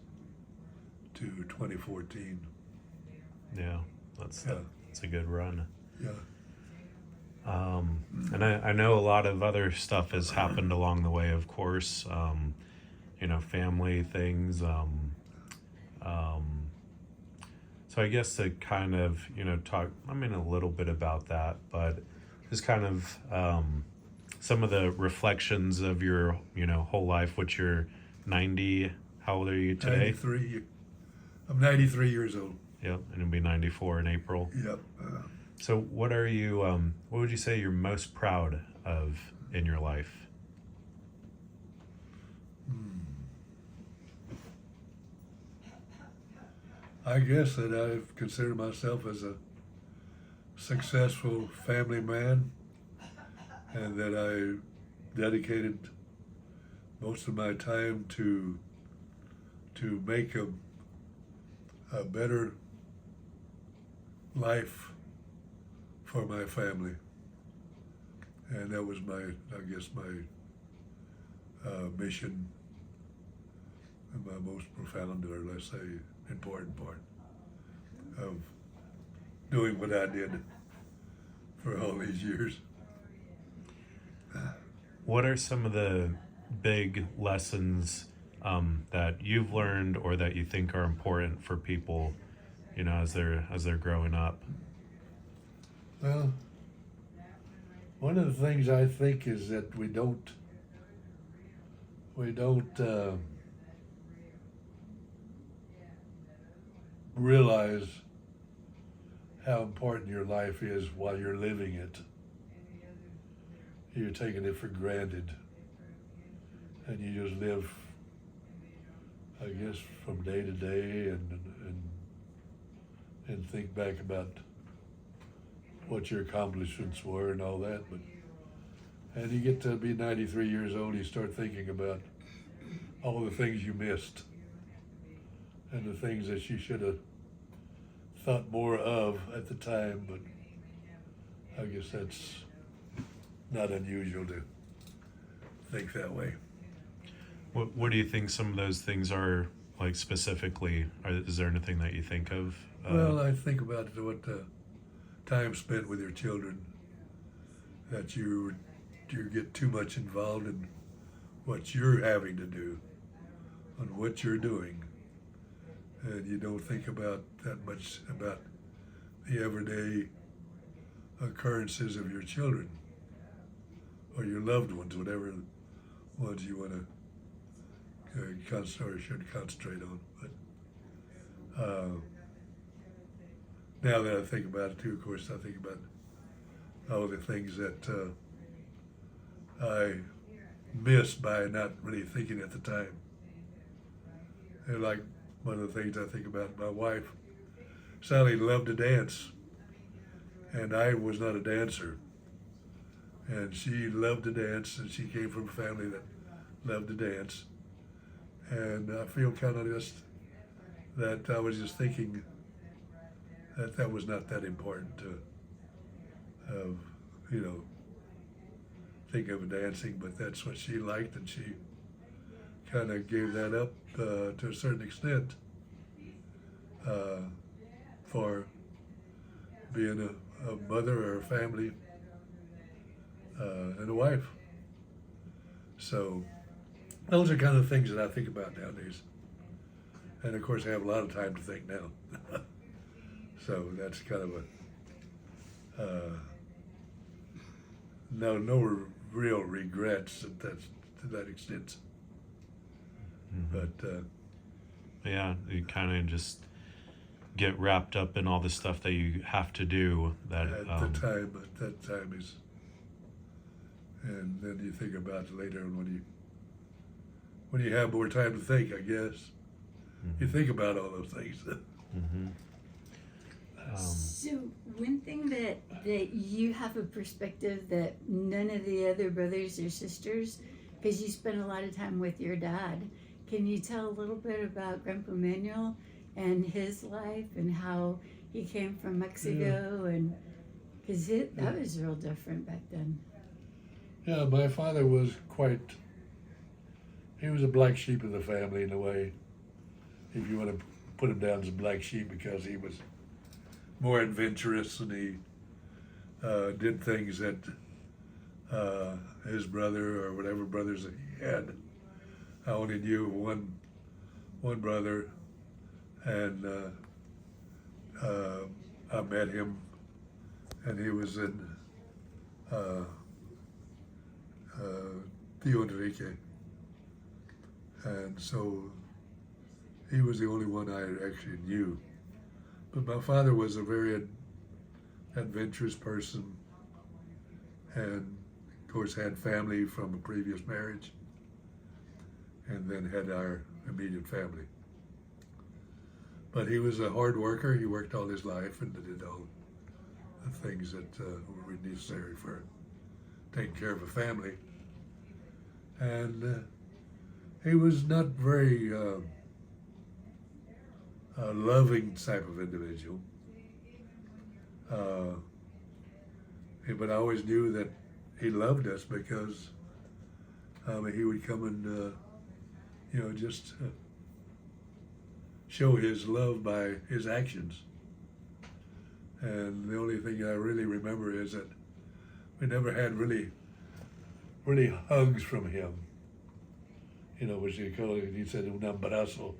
to 2014. Yeah, that's a good run. Yeah. And I know a lot of other stuff has happened along the way, of course. Family things. So I guess to kind of, talk, a little bit about that, but just kind of some of the reflections of your, whole life, which you're 90, how old are you today? 93. I'm 93 years old. Yep, and it'll be 94 in April. Yep. So what are you, what would you say you're most proud of in your life? I guess that I consider myself as a successful family man, and that I dedicated most of my time to make a better life for my family. And that was my mission, and my most profound, or let's say important part of doing what I did for all these years. What are some of the big lessons that you've learned, or that you think are important for people, as they're growing up? Well, one of the things I think is that we don't realize how important your life is while you're living it. You're taking it for granted, and you just live, I guess, from day to day, and think back about what your accomplishments were and all that. And you get to be 93 years old, you start thinking about all the things you missed and the things that you should have thought more of at the time. But I guess that's not unusual to think that way. What do you think some of those things are, like, specifically? Is there anything that you think of? Well, I think about what time spent with your children, that you get too much involved in what you're having to do, on what you're doing, and you don't think about that much about the everyday occurrences of your children or your loved ones, whatever ones you want to concentrate or should concentrate on. But now that I think about it too, of course, I think about all the things that I missed by not really thinking at the time. And like one of the things I think about, my wife, Sally, loved to dance, and I was not a dancer. And she loved to dance, and she came from a family that loved to dance. And I feel kind of just that I was just thinking that that was not that important to, you know, think of dancing, but that's what she liked, and she kind of gave that up to a certain extent for being a mother or a family and a wife. So those are kind of things that I think about nowadays. And of course I have a lot of time to think now. So that's kind of a, no real regrets that's to that extent. But Yeah, you kind of just get wrapped up in all the stuff that you have to do. That at that time is, and then you think about it later when you have more time to think, I guess. You think about all those things. So one thing that you have a perspective that none of the other brothers or sisters, because you spent a lot of time with your dad. Can you tell a little bit about Grandpa Manuel and his life and how he came from Mexico? And because that was real different back then. Yeah, my father was he was a black sheep of the family in a way, if you want to put him down as a black sheep, because he was more adventurous and he did things that his brother or whatever brothers that he had. I only knew one brother, and I met him, and he was in Tio Enrique, and so he was the only one I actually knew. But my father was a very adventurous person, and of course had family from a previous marriage, and then had our immediate family. But he was a hard worker. He worked all his life and did all the things that were necessary for taking care of a family. And he was not very loving type of individual. But I always knew that he loved us because he would come and just show his love by his actions. And the only thing I really remember is that we never had really hugs from him. Which he said un abrazo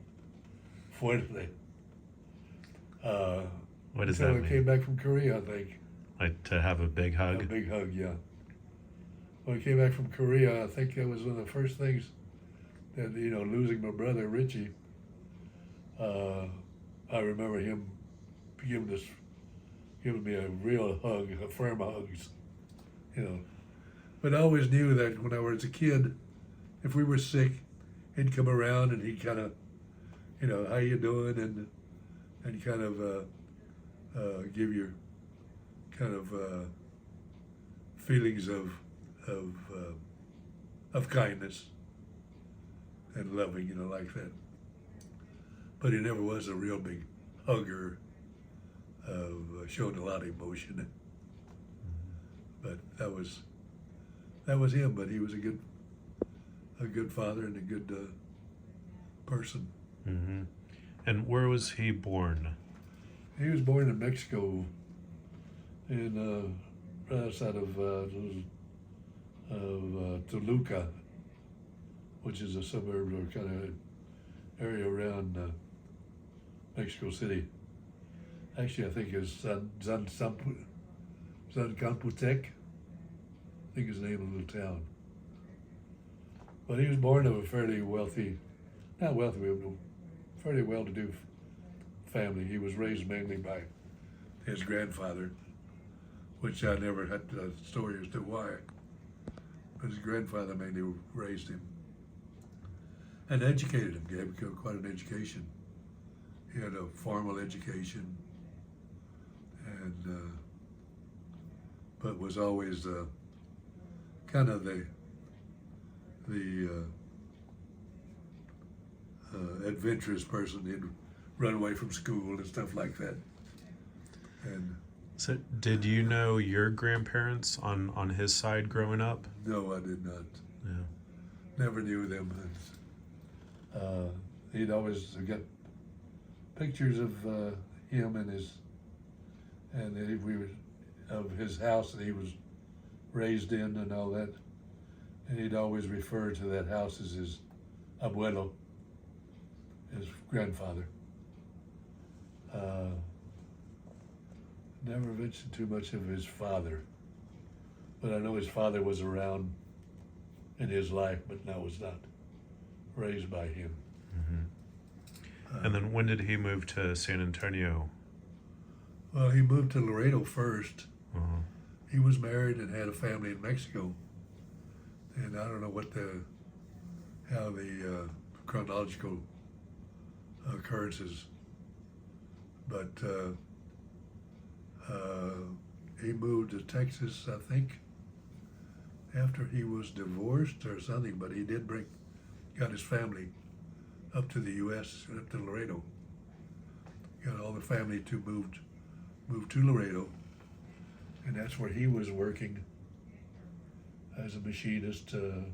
fuerte. What does that Until mean? he came back from Korea, I think. Like to have a big hug? A big hug, yeah. When he came back from Korea, I think that was one of the first things that, losing my brother Richie, I remember him giving me a real hug, a firm hugs, But I always knew that when I was a kid, if we were sick, he'd come around and he'd kind of, how you doing, and kind of give you kind of feelings of kindness and loving, like that. But he never was a real big hugger of showing a lot of emotion. But that was him. But he was a good father and a good person. Mm-hmm. And where was he born? He was born in Mexico, in right outside of Toluca, which is a suburb or kind of area around Mexico City. Actually, I think it's Zancanputec. I think is the name of the little town. But he was born of a fairly wealthy, not wealthy, but fairly well-to-do family. He was raised mainly by his grandfather, which I never had a story as to why. But his grandfather mainly raised him and educated him, gave him quite an education. He had a formal education, and but was always kind of the adventurous person. He'd run away from school and stuff like that. And So, did you know your grandparents on his side growing up? no, I did not. Yeah. Never knew them. He'd always get pictures of him and of his house that he was raised in and all that. And he'd always refer to that house as his abuelo, his grandfather. Never mentioned too much of his father, but I know his father was around in his life, but no, was not raised by him. And then when did he move to San Antonio? Well, he moved to Laredo first. Uh-huh. He was married and had a family in Mexico, and I don't know how the chronological occurrences, but he moved to Texas, I think, after he was divorced or something. But he did got his family up to the U.S. and up to Laredo. Got all the family moved to Laredo, and that's where he was working as a machinist in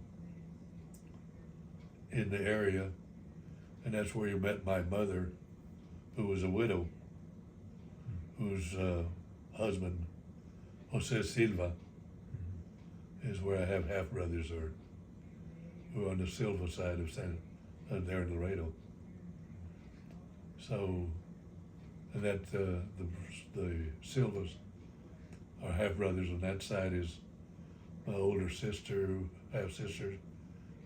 the area, and that's where he met my mother, who was a widow, whose husband, Jose Silva, is where I have half brothers who are on the Silva side of there in Laredo. So, and that the Silvas are half brothers on that side is my older sister, half sister,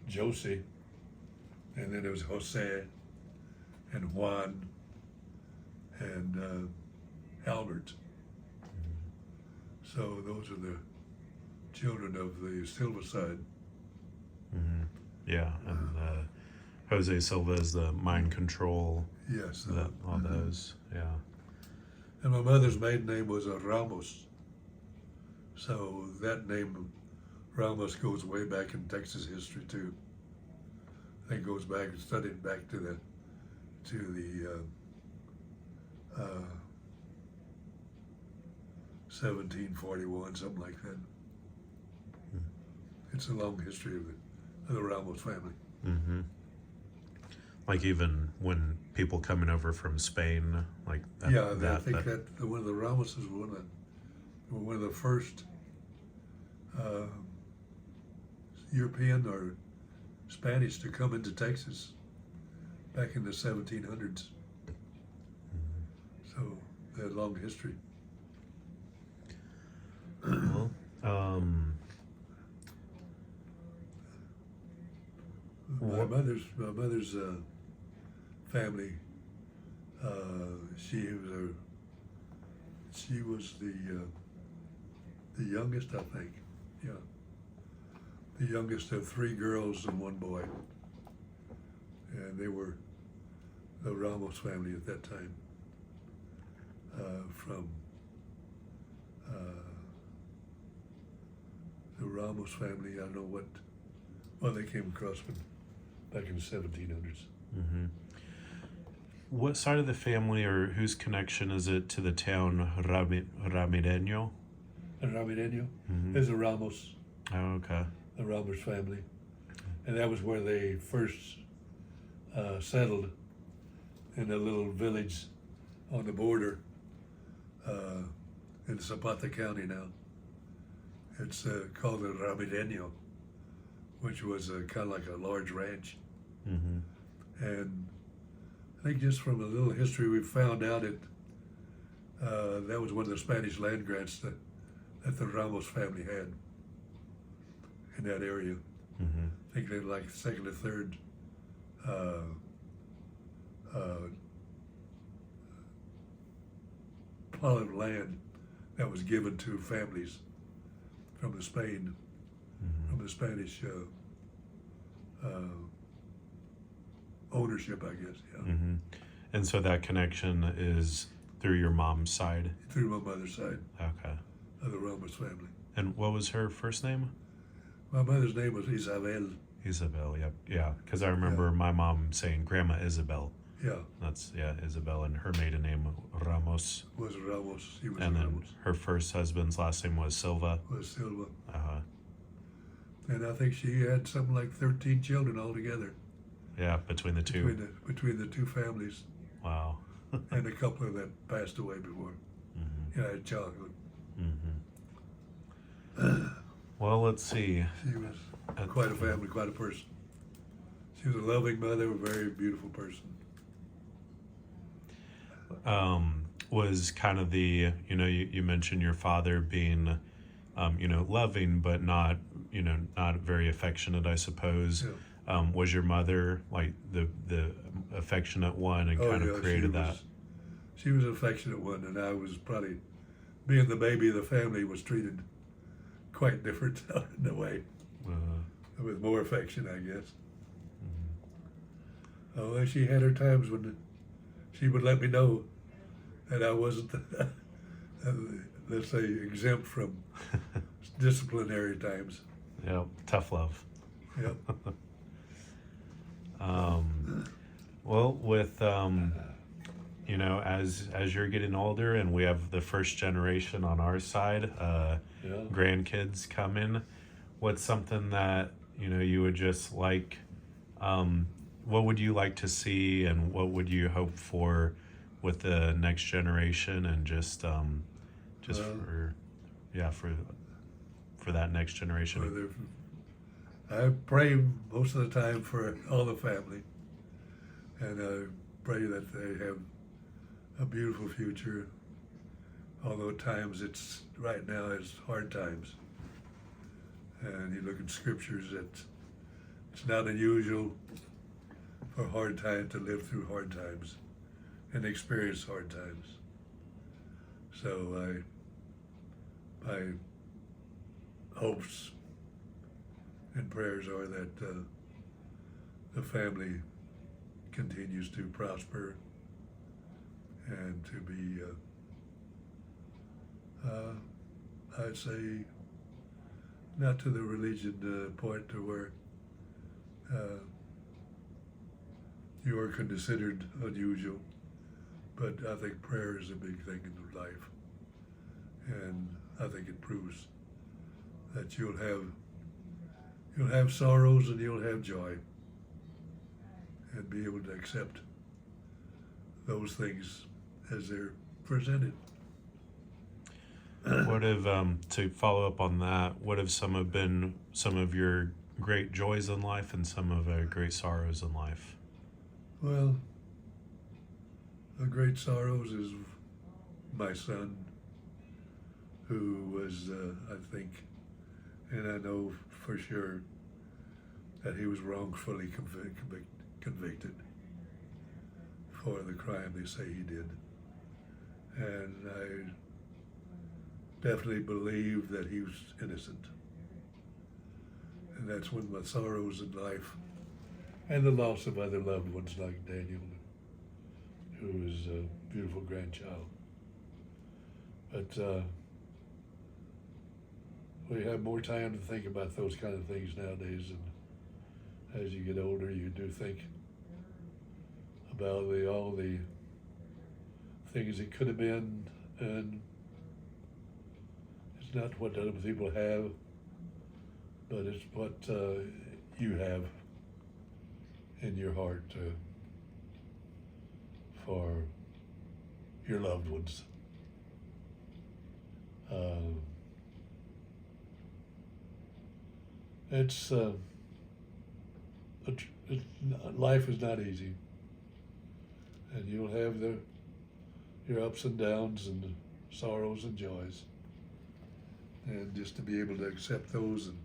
Josie, and then there was Jose and Juan and Albert. So those are the children of the Silva side. Mm-hmm. Yeah, and Jose Silva is the mind control. Yes. All those. Yeah. And my mother's maiden name was Ramos. So that name, Ramos, goes way back in Texas history too. I think it goes back, studied back to the 1741, something like that. It's a long history of the Ramos family. Mm-hmm. Like even when people coming over from Spain, like that, Yeah, I think that one of the Ramoses were one of the first European or Spanish to come into Texas back in the 1700s. So they had a long history. Well, My mother's family. She was the youngest, I think. Yeah, the youngest of 3 girls and 1 boy, and they were the Ramos family at that time. From the Ramos family, I don't know what they came across back in the 1700s. mm-hmm. What side of the family or whose connection is it to the town Ramireño? Ramireño Mm-hmm. is a Ramos, Oh, okay. the Ramos family, and that was where they first settled in a little village on the border in Zapata County now. It's called the Ramireño, which was kind of like a large ranch. Mm-hmm. And I think just from a little history, we found out that was one of the Spanish land grants that that the Ramos family had in that area. Mm-hmm. I think they had like second or third plot of land that was given to families from the Spain, Mm-hmm. from the Spanish ownership, I guess. Yeah, Mm-hmm. And so that connection is through your mom's side. through my mother's side Okay. of the Ramos family. And what was her first name? My mother's name was Isabel. Isabel. Yep. Yeah. Because I remember my mom saying Grandma Isabel. Yeah, That's Isabel, and her maiden name Ramos, was Ramos. He was and then Ramos. her first husband's last name was Silva. Was Silva. Uh, And I think she had something like 13 children altogether yeah, between the two. between the two families, Wow. and a couple of that passed away before. Mm-hmm. In childhood. Mm-hmm. Well, let's see. She was quite a family, quite a person. She was a loving mother, a very beautiful person. Was kind of the, you mentioned your father being, loving, but not, not very affectionate, I suppose. Yeah. Was your mother like the affectionate one and kind of created that? She was an affectionate one, and I was probably, being the baby of the family, was treated quite different in a way, with more affection, I guess. Oh, she had her times when she would let me know that I wasn't, let's say, exempt from disciplinary times. Yeah, tough love. Yep. Well, with as you're getting older, and we have the first generation on our side, grandkids coming, what's something that you would just like? What would you like to see, and what would you hope for with the next generation, and just for that next generation? I pray most of the time for all the family, and I pray that they have a beautiful future, although times right now it's hard times. And you look at scriptures, it's not unusual for hard times to live through hard times and experience hard times. So my hopes and prayers are that the family continues to prosper and to be, I'd say, not to the religion point to where you are considered unusual, but I think prayer is a big thing in life, and I think it proves that you'll have sorrows and you'll have joy, and be able to accept those things as they're presented. What have to follow up on that? What have been some of your great joys in life and some of our great sorrows in life? Well, the great sorrows is my son, who was, I think, and I know for sure that he was wrongfully convicted for the crime they say he did. And I definitely believe that he was innocent. And that's when my sorrows in life, and the loss of other loved ones like Daniel, who is a beautiful grandchild. But we have more time to think about those kind of things nowadays, and as you get older, you do think about all the things it could have been, and it's not what other people have, but it's what you have in your heart for your loved ones. Life is not easy, and you'll have your ups and downs and sorrows and joys. and just to be able to accept those and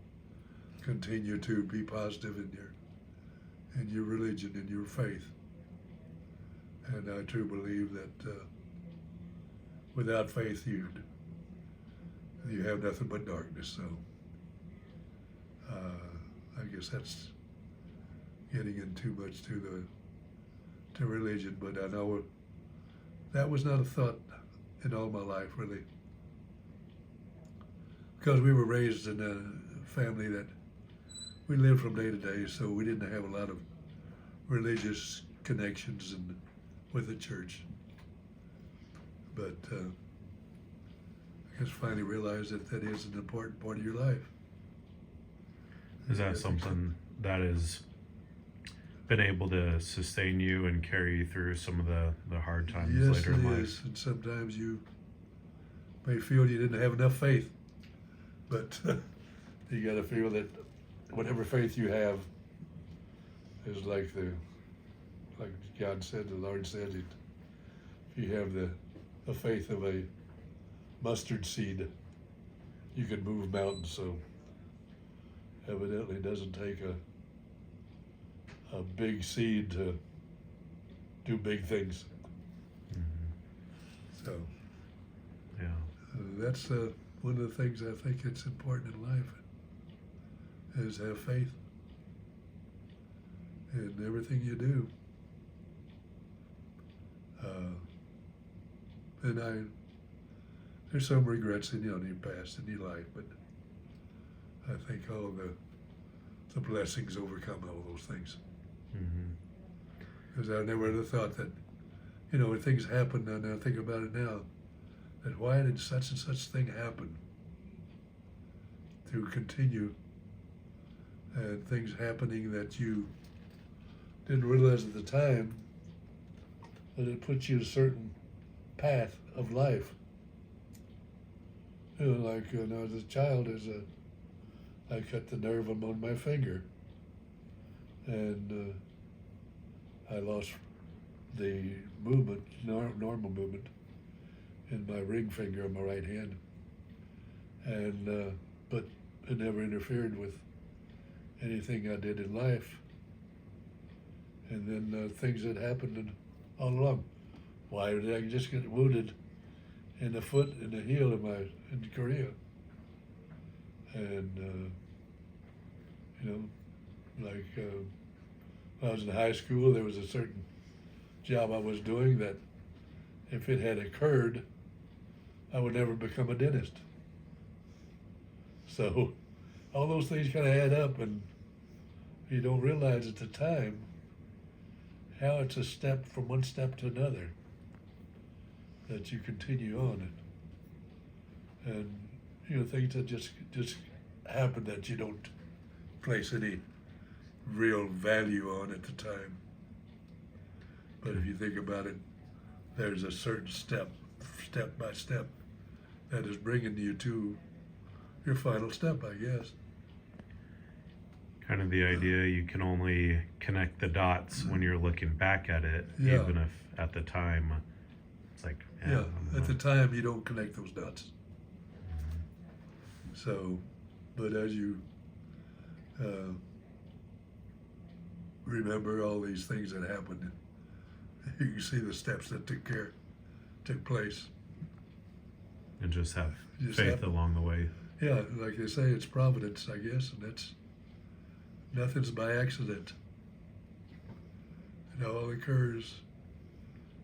continue to be positive in your religion, in your faith. And I truly believe that without faith, you have nothing but darkness. So I guess that's getting in too much to religion, but I know that was not a thought in all my life, really, because we were raised in a family that we lived from day to day, so we didn't have a lot of religious connections with the church. But I guess finally realized that is an important part of your life. Is that something that has been able to sustain you and carry you through some of the hard times Yes, later in it life? is. And sometimes you may feel you didn't have enough faith, but you got to feel that whatever faith you have is like God said, the Lord said, if you have the faith of a mustard seed, you can move mountains. So evidently it doesn't take a big seed to do big things. Mm-hmm. So Yeah. that's one of the things I think it's important in life is have faith in everything you do. And there's some regrets in your past in your life, but I think all the blessings overcome all those things. Mm-hmm. Because I never would have thought that, when things happen, and I think about it now, that why did such and such thing happen? To continue, and things happening that you didn't realize at the time, that it puts you in a certain path of life. Like when I was a child, I cut the nerve on my finger, and I lost the movement, normal movement, in my ring finger on my right hand, and but it never interfered with anything I did in life. And then things that happened all along. Why did I just get wounded in the foot and the heel in Korea? And like when I was in high school, there was a certain job I was doing that if it had occurred, I would never become a dentist. So all those things kind of add up, and you don't realize at the time how it's a step from one step to another that you continue on it. And things that just happen that you don't place any real value on at the time. But if you think about it, there's a certain step by step, that is bringing you to your final step, I guess. Kind of the idea you can only connect the dots when you're looking back at it, Yeah. even if at the time it's like, Yeah, I'm at the not- time you don't connect those dots. So, but as you remember all these things that happened, you can see the steps that took place. and just have Just faith happen. along the way. Yeah, like they say, it's providence, I guess, and nothing's by accident. It all occurs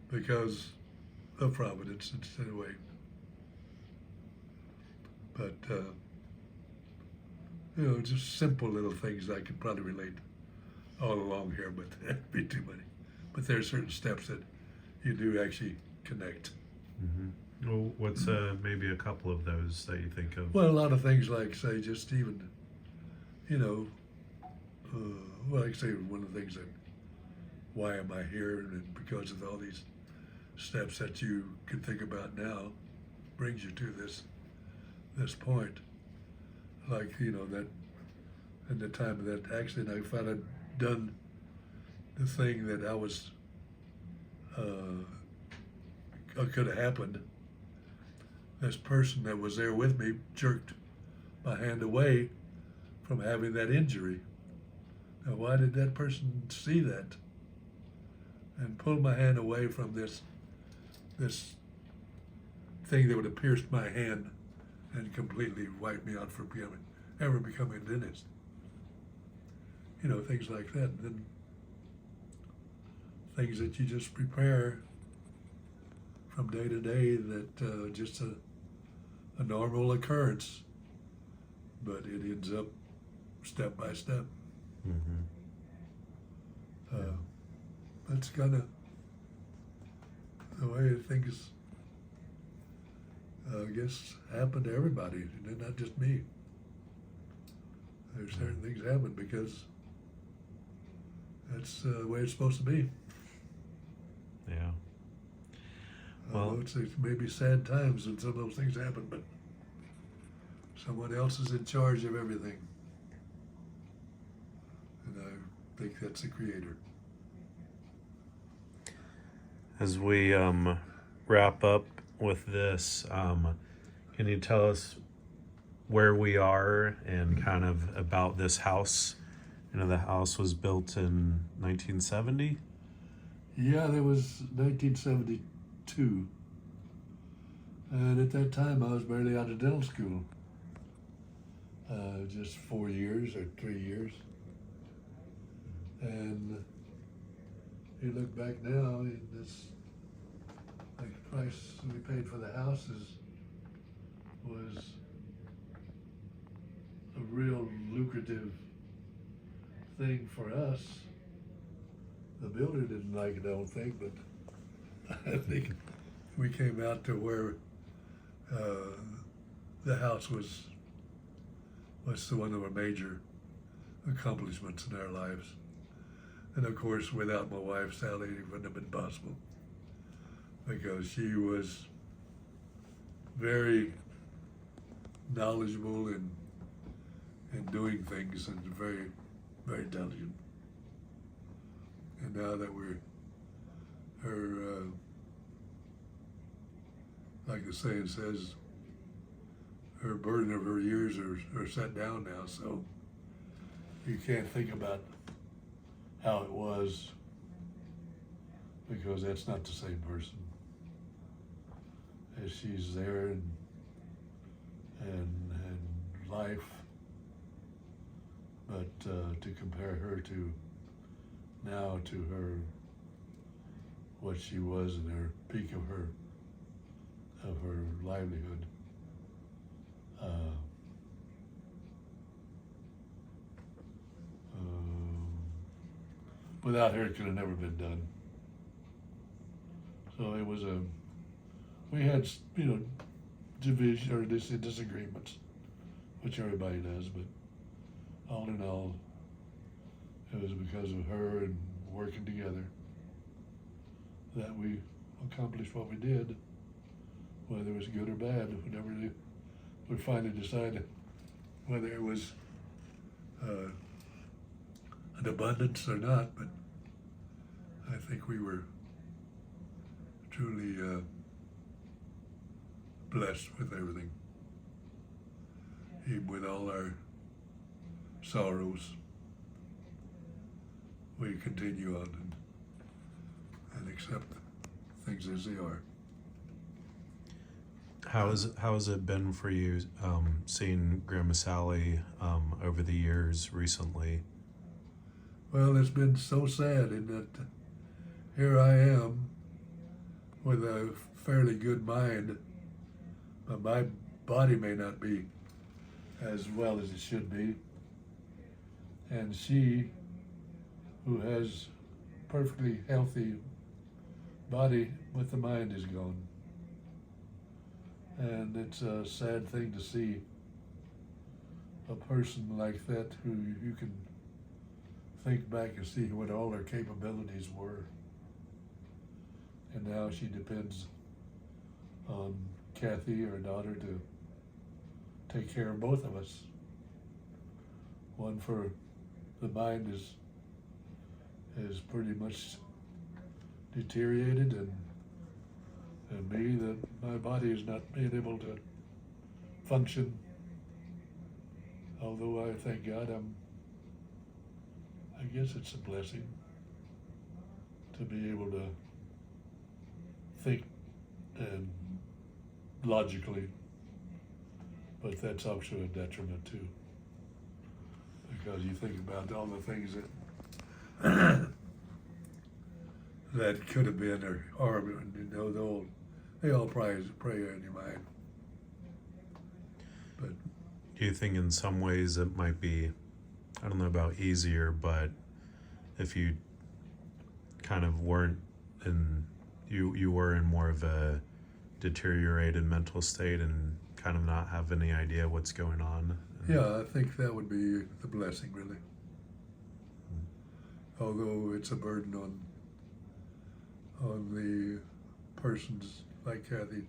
because of providence instead of way. But just simple little things I could probably relate all along here, but that'd be too many. But there are certain steps that you do actually connect. Mm-hmm. Well, what's maybe a couple of those that you think of? Well, a lot of things like, say, just even, like, say, one of the things that, why am I here? And because of all these steps that you can think about now, brings you to this point. Like, that in the time of that accident, I found I'd done the thing that I was, could have happened. this person that was there with me jerked my hand away from having that injury. Now, why did that person see that and pull my hand away from this thing that would have pierced my hand and completely wiped me out from ever becoming a dentist? You know, things like that. And then things that you just prepare from day to day that just a normal occurrence, but it ends up step by step. Mm-hmm. That's kind of the way things, I guess, happen to everybody, and not just me. There's certain things happen because that's the way it's supposed to be. Yeah. Well, it's maybe sad times when some of those things happen, but someone else is in charge of everything. And I think that's the Creator. As we wrap up with this, can you tell us where we are and kind of about this house? You know, the house was built in 1970. Yeah, that was 1972. And at that time, I was barely out of dental school. Just 4 years or 3 years. And you look back now, and this, like, the price we paid for the houses was a real lucrative thing for us. The builder didn't like it, I don't think, but I think we came out to where the house was one of our major accomplishments in our lives. And of course, without my wife, Sally, it wouldn't have been possible, because she was very knowledgeable in doing things, and very, very intelligent. And now that like the saying says, her burden of her years are set down now, so you can't think about how it was, because that's not the same person. As she's there and life, but to compare her to now to her, what she was in her peak of her livelihood. Without her, it could have never been done. So it was we had, you know, division or disagreements, which everybody does, but all in all, it was because of her and working together that we accomplished what we did, whether it was good or bad. We never did. We finally decided whether it was an abundance or not, but I think we were truly blessed with everything, even with all our sorrows. We continue on and accept things as they are. How has it been for you seeing Grandma Sally over the years recently? Well, it's been so sad in that here I am with a fairly good mind, but my body may not be as well as it should be. And she, who has perfectly healthy body, but the mind is gone. And it's a sad thing to see a person like that, who you can think back and see what all her capabilities were. And now she depends on Kathy, her daughter, to take care of both of us. One for the mind is pretty much deteriorated, and me that my body is not being able to function. Although I thank God I guess it's a blessing to be able to think and logically, but that's also a detriment too. Because you think about all the things that that could have been or you know, they all prey on your mind. But Do you think in some ways it might be, I don't know about easier, but if you kind of weren't in, you were in more of a deteriorated mental state and kind of not have any idea what's going on? yeah, I think that would be the blessing, really. Although it's a burden on the persons like Kathy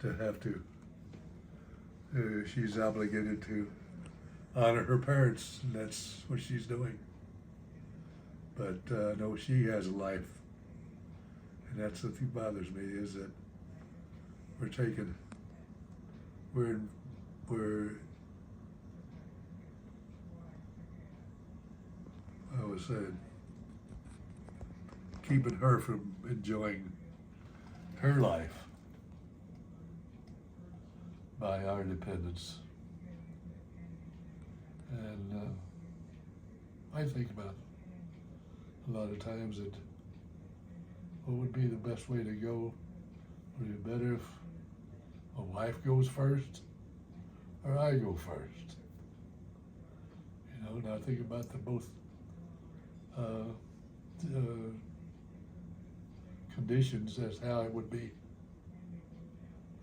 to have to. She's obligated to honor her parents, and that's what she's doing. But no, she has a life, and that's the thing that bothers me is that I was saying, keeping her from enjoying her life by our dependence. And I think about a lot of times that what would be the best way to go? Would it be better if my wife goes first or I go first? You know, now think about the both conditions as how it would be.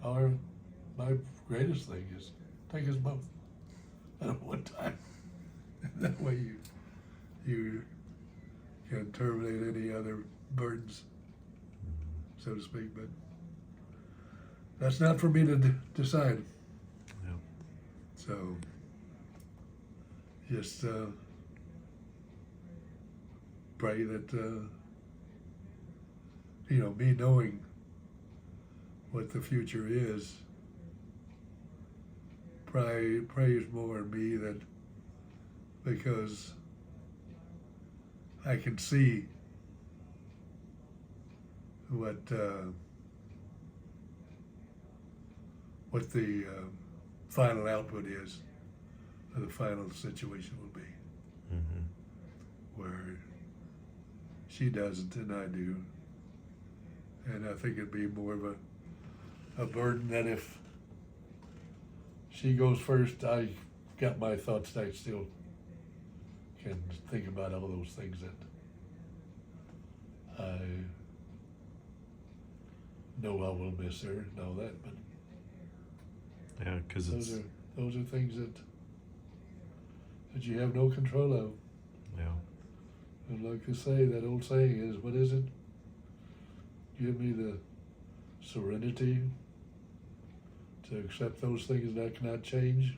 Or my greatest thing is take us both at one time. That way you can terminate any other burdens, so to speak. But that's not for me to decide. Yeah. So just pray that me knowing what the future is, prays more in me that because I can see what the final output is, or the final situation will be, where she doesn't and I do. And I think it'd be more of a burden that if she goes first, I got my thoughts, I still can think about all those things that I know I will miss her and all that, but Yeah, because it's, those are things that you have no control of. yeah. And like they say, that old saying is, what is it? Give me the serenity to accept those things that I cannot change,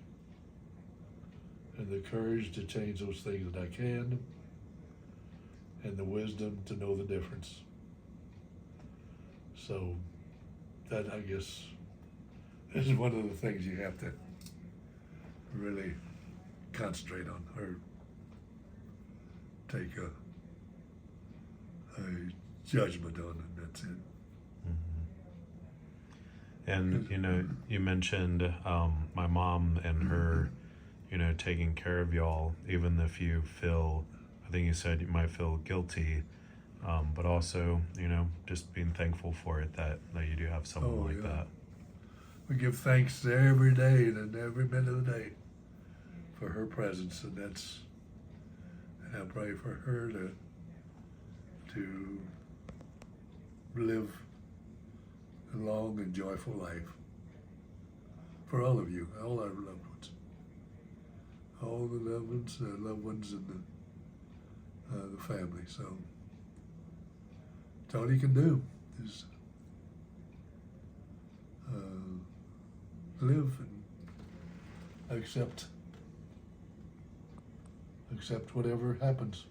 and the courage to change those things that I can, and the wisdom to know the difference. So that, I guess, is one of the things you have to really concentrate on, or take a judgment on, and that's it. And you mentioned my mom and her, taking care of y'all, even if you feel, I think you said you might feel guilty, but also, just being thankful for it that you do have someone like that. We give thanks every day and every minute of the day for her presence, and I pray for her to live a long and joyful life for all of you, all our loved ones, all the loved ones and the family. So that's all you can do is live and accept whatever happens.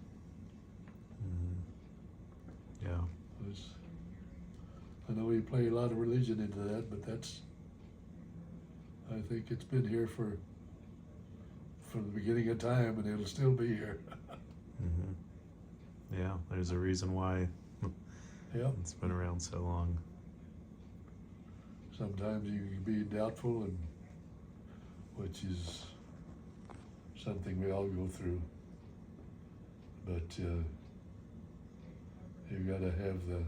Yeah. And know we play a lot of religion into that, but I think it's been here from the beginning of time, and it'll still be here. Yeah, there's a reason why Yep. it's been around so long. Sometimes you can be doubtful, and which is something we all go through. But you've got to have the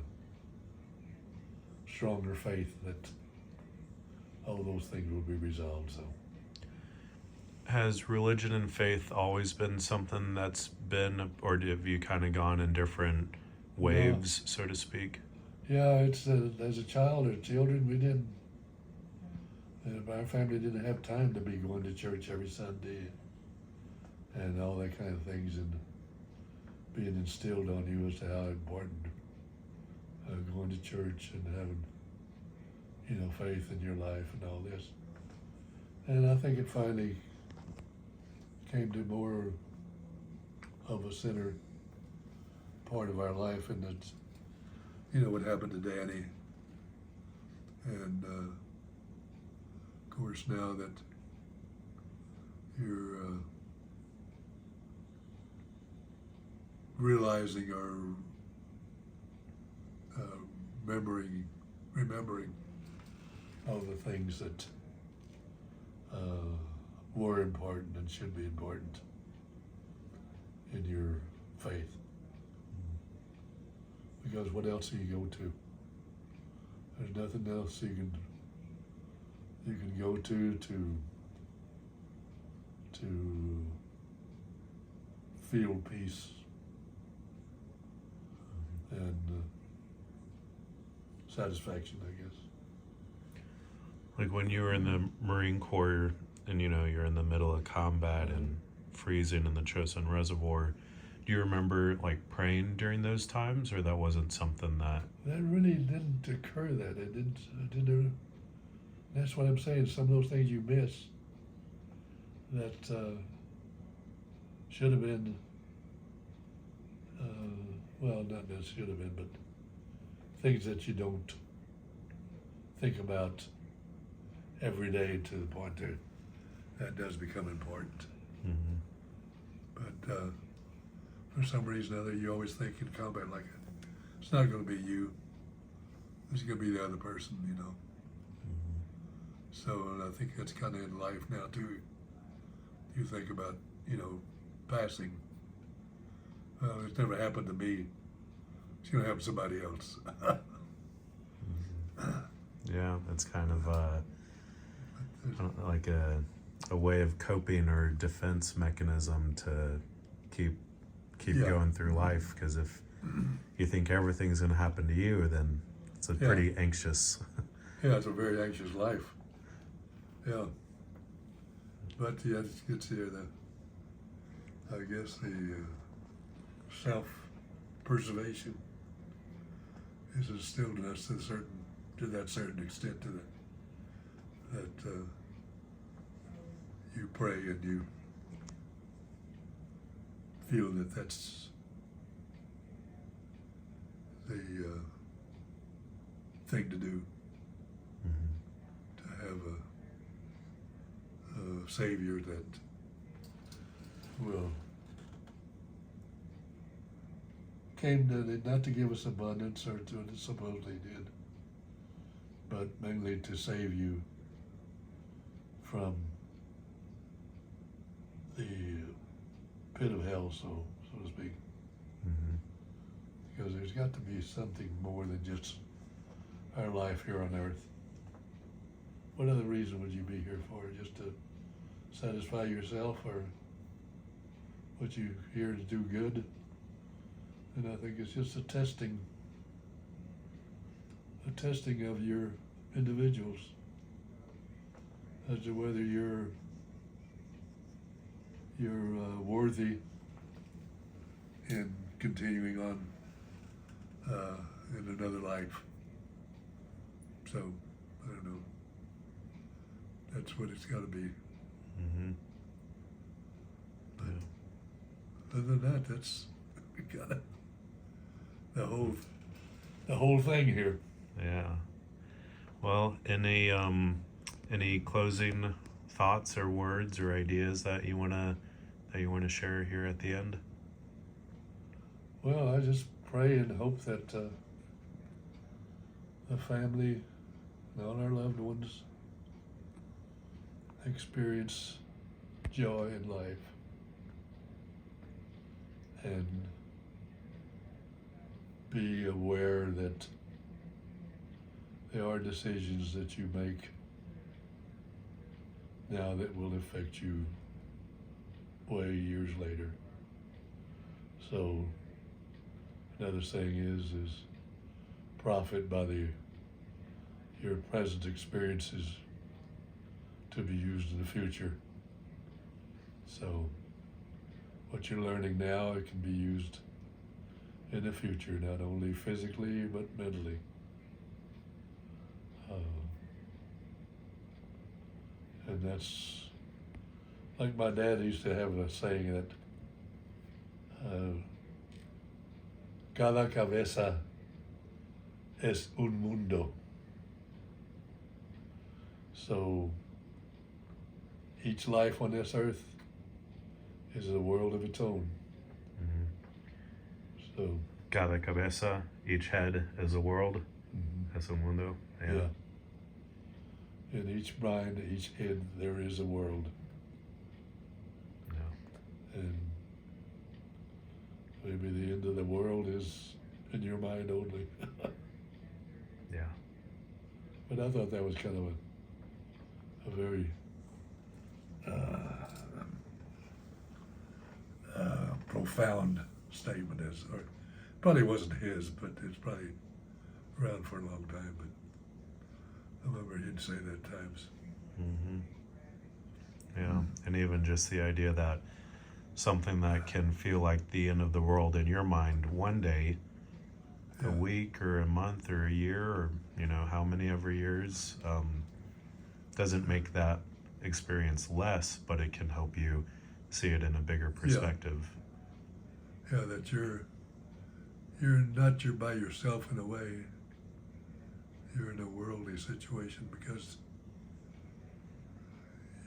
stronger faith that all those things will be resolved. So Has religion and faith always been something that's been, or have you kind of gone in different waves, so to speak? yeah, it's as a child or children, we didn't. Our family didn't have time to be going to church every Sunday and all that kind of things, and being instilled on you as to how important going to church and having, faith in your life and all this. And I think it finally came to more of a center part of our life, and that's, what happened to Danny. And of course, now that you're realizing or remembering all the things that were important and should be important in your faith. Because what else do you go to? There's nothing else you can go to feel peace and satisfaction, I guess. Like when you were in the Marine Corps and you're in the middle of combat and freezing in the Chosin Reservoir, do you remember like praying during those times, or that wasn't something that really didn't occur? That it didn't. That's what I'm saying. Some of those things you miss that should have been. Well, not that should have been, but things that you don't think about every day to the point that does become important. But for some reason or other, you always think in combat like it's not going to be you. It's going to be the other person, So and I think that's kind of in life now too. You think about, passing. Well, it's never happened to me. It's going to happen to somebody else. yeah, it's kind of like a way of coping or defense mechanism to keep Yeah. going through life, because if you think everything's going to happen to you, then it's a pretty anxious. Yeah, it's a very anxious life. Yeah. But yeah, it's here I guess the self-preservation is instilled in us to that certain extent that you pray and you feel that that's the thing to do, to have a Savior that will came not to give us abundance or to supposedly did, but mainly to save you from the pit of hell, so to speak. Because there's got to be something more than just our life here on earth. What other reason would you be here for? Just to satisfy yourself, or what you here to do good? And I think it's just a testing of your individuals as to whether you're worthy in continuing on in another life. So I don't know. That's what it's got to be. But other than that, that's we got it. The whole thing here. Yeah. Well, any closing thoughts or words or ideas that you wanna share here at the end? Well, I just pray and hope that the family and all our loved ones experience joy in life and be aware that there are decisions that you make now that will affect you way years later. So another saying is profit by your present experiences to be used in the future. So what you're learning now, it can be used in the future, not only physically but mentally. And that's like my dad used to have a saying that cada cabeza es un mundo. So each life on this earth is a world of its own. Mm-hmm. So Cada cabeza, each head is a world, es un mundo. yeah. In each mind, each head, there is a world. Yeah. And maybe the end of the world is in your mind only. Yeah. But I thought that was kind of a very profound statement. Or probably wasn't his, but it's probably around for a long time. But I remember he'd say that at times. Mm-hmm. Yeah, and even just the idea that something that can feel like the end of the world in your mind one day, a week or a month or a year or how many ever years, doesn't make that experience less, but it can help you see it in a bigger perspective. Yeah, that you're not by yourself in a way. You're in a worldly situation because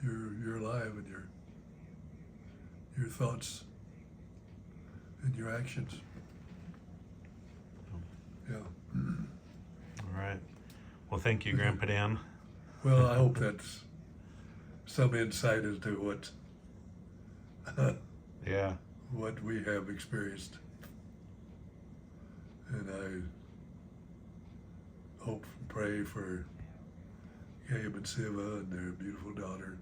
you're alive, and your thoughts and your actions. Yeah. All right. Well, thank you, Grandpa Dan. Well, I hope that's some insight as to Yeah. what we have experienced. And I hope and pray for Gabe and Siva and their beautiful daughter,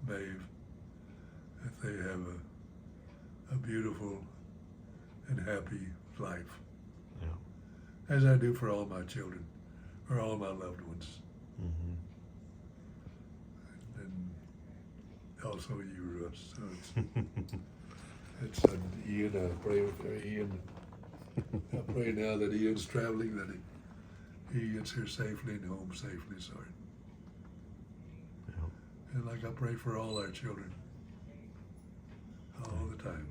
Maeve, that they have a beautiful and happy life. Yeah. As I do for all my children, or all my loved ones. Mm-hmm. And also you, Russ. So it's Ian. I pray for Ian. I pray now that Ian's traveling, that he gets here safely and home safely. Sorry. Yeah. And like I pray for all our children, all the time.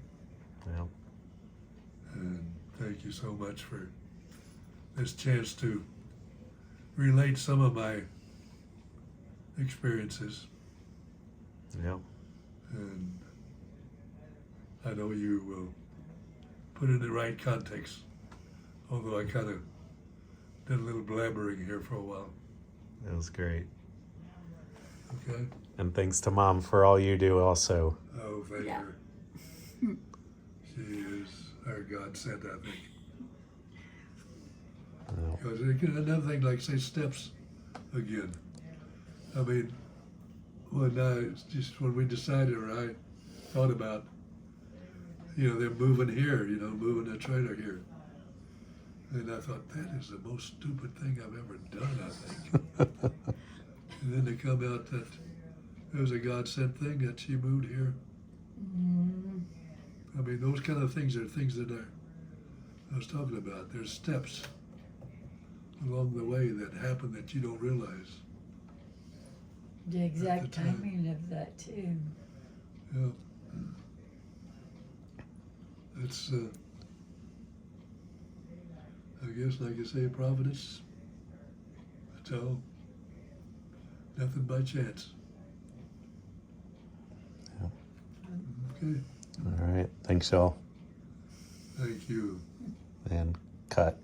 Yeah. And thank you so much for this chance to relate some of my experiences. Yeah. And I know you will put it in the right context, although I kind of did a little blabbering here for a while. It was great. Okay? And thanks to Mom for all you do also. Oh, thank Yeah. her. She is our godsend, I think. Yeah. Because another thing, like say steps again. I mean, when we decided, or I thought about, they're moving here, moving the trailer here. And I thought, that is the most stupid thing I've ever done, I think. And then they come out that it was a God-sent thing that she moved here. I mean, those kind of things are things that I was talking about. There's steps along the way that happen that you don't realize. The exact time. timing of that too. Yeah. It's, I guess, like you say, providence. So, nothing by chance. Yeah. Okay, All right. Thanks, y'all. thank you. And cut.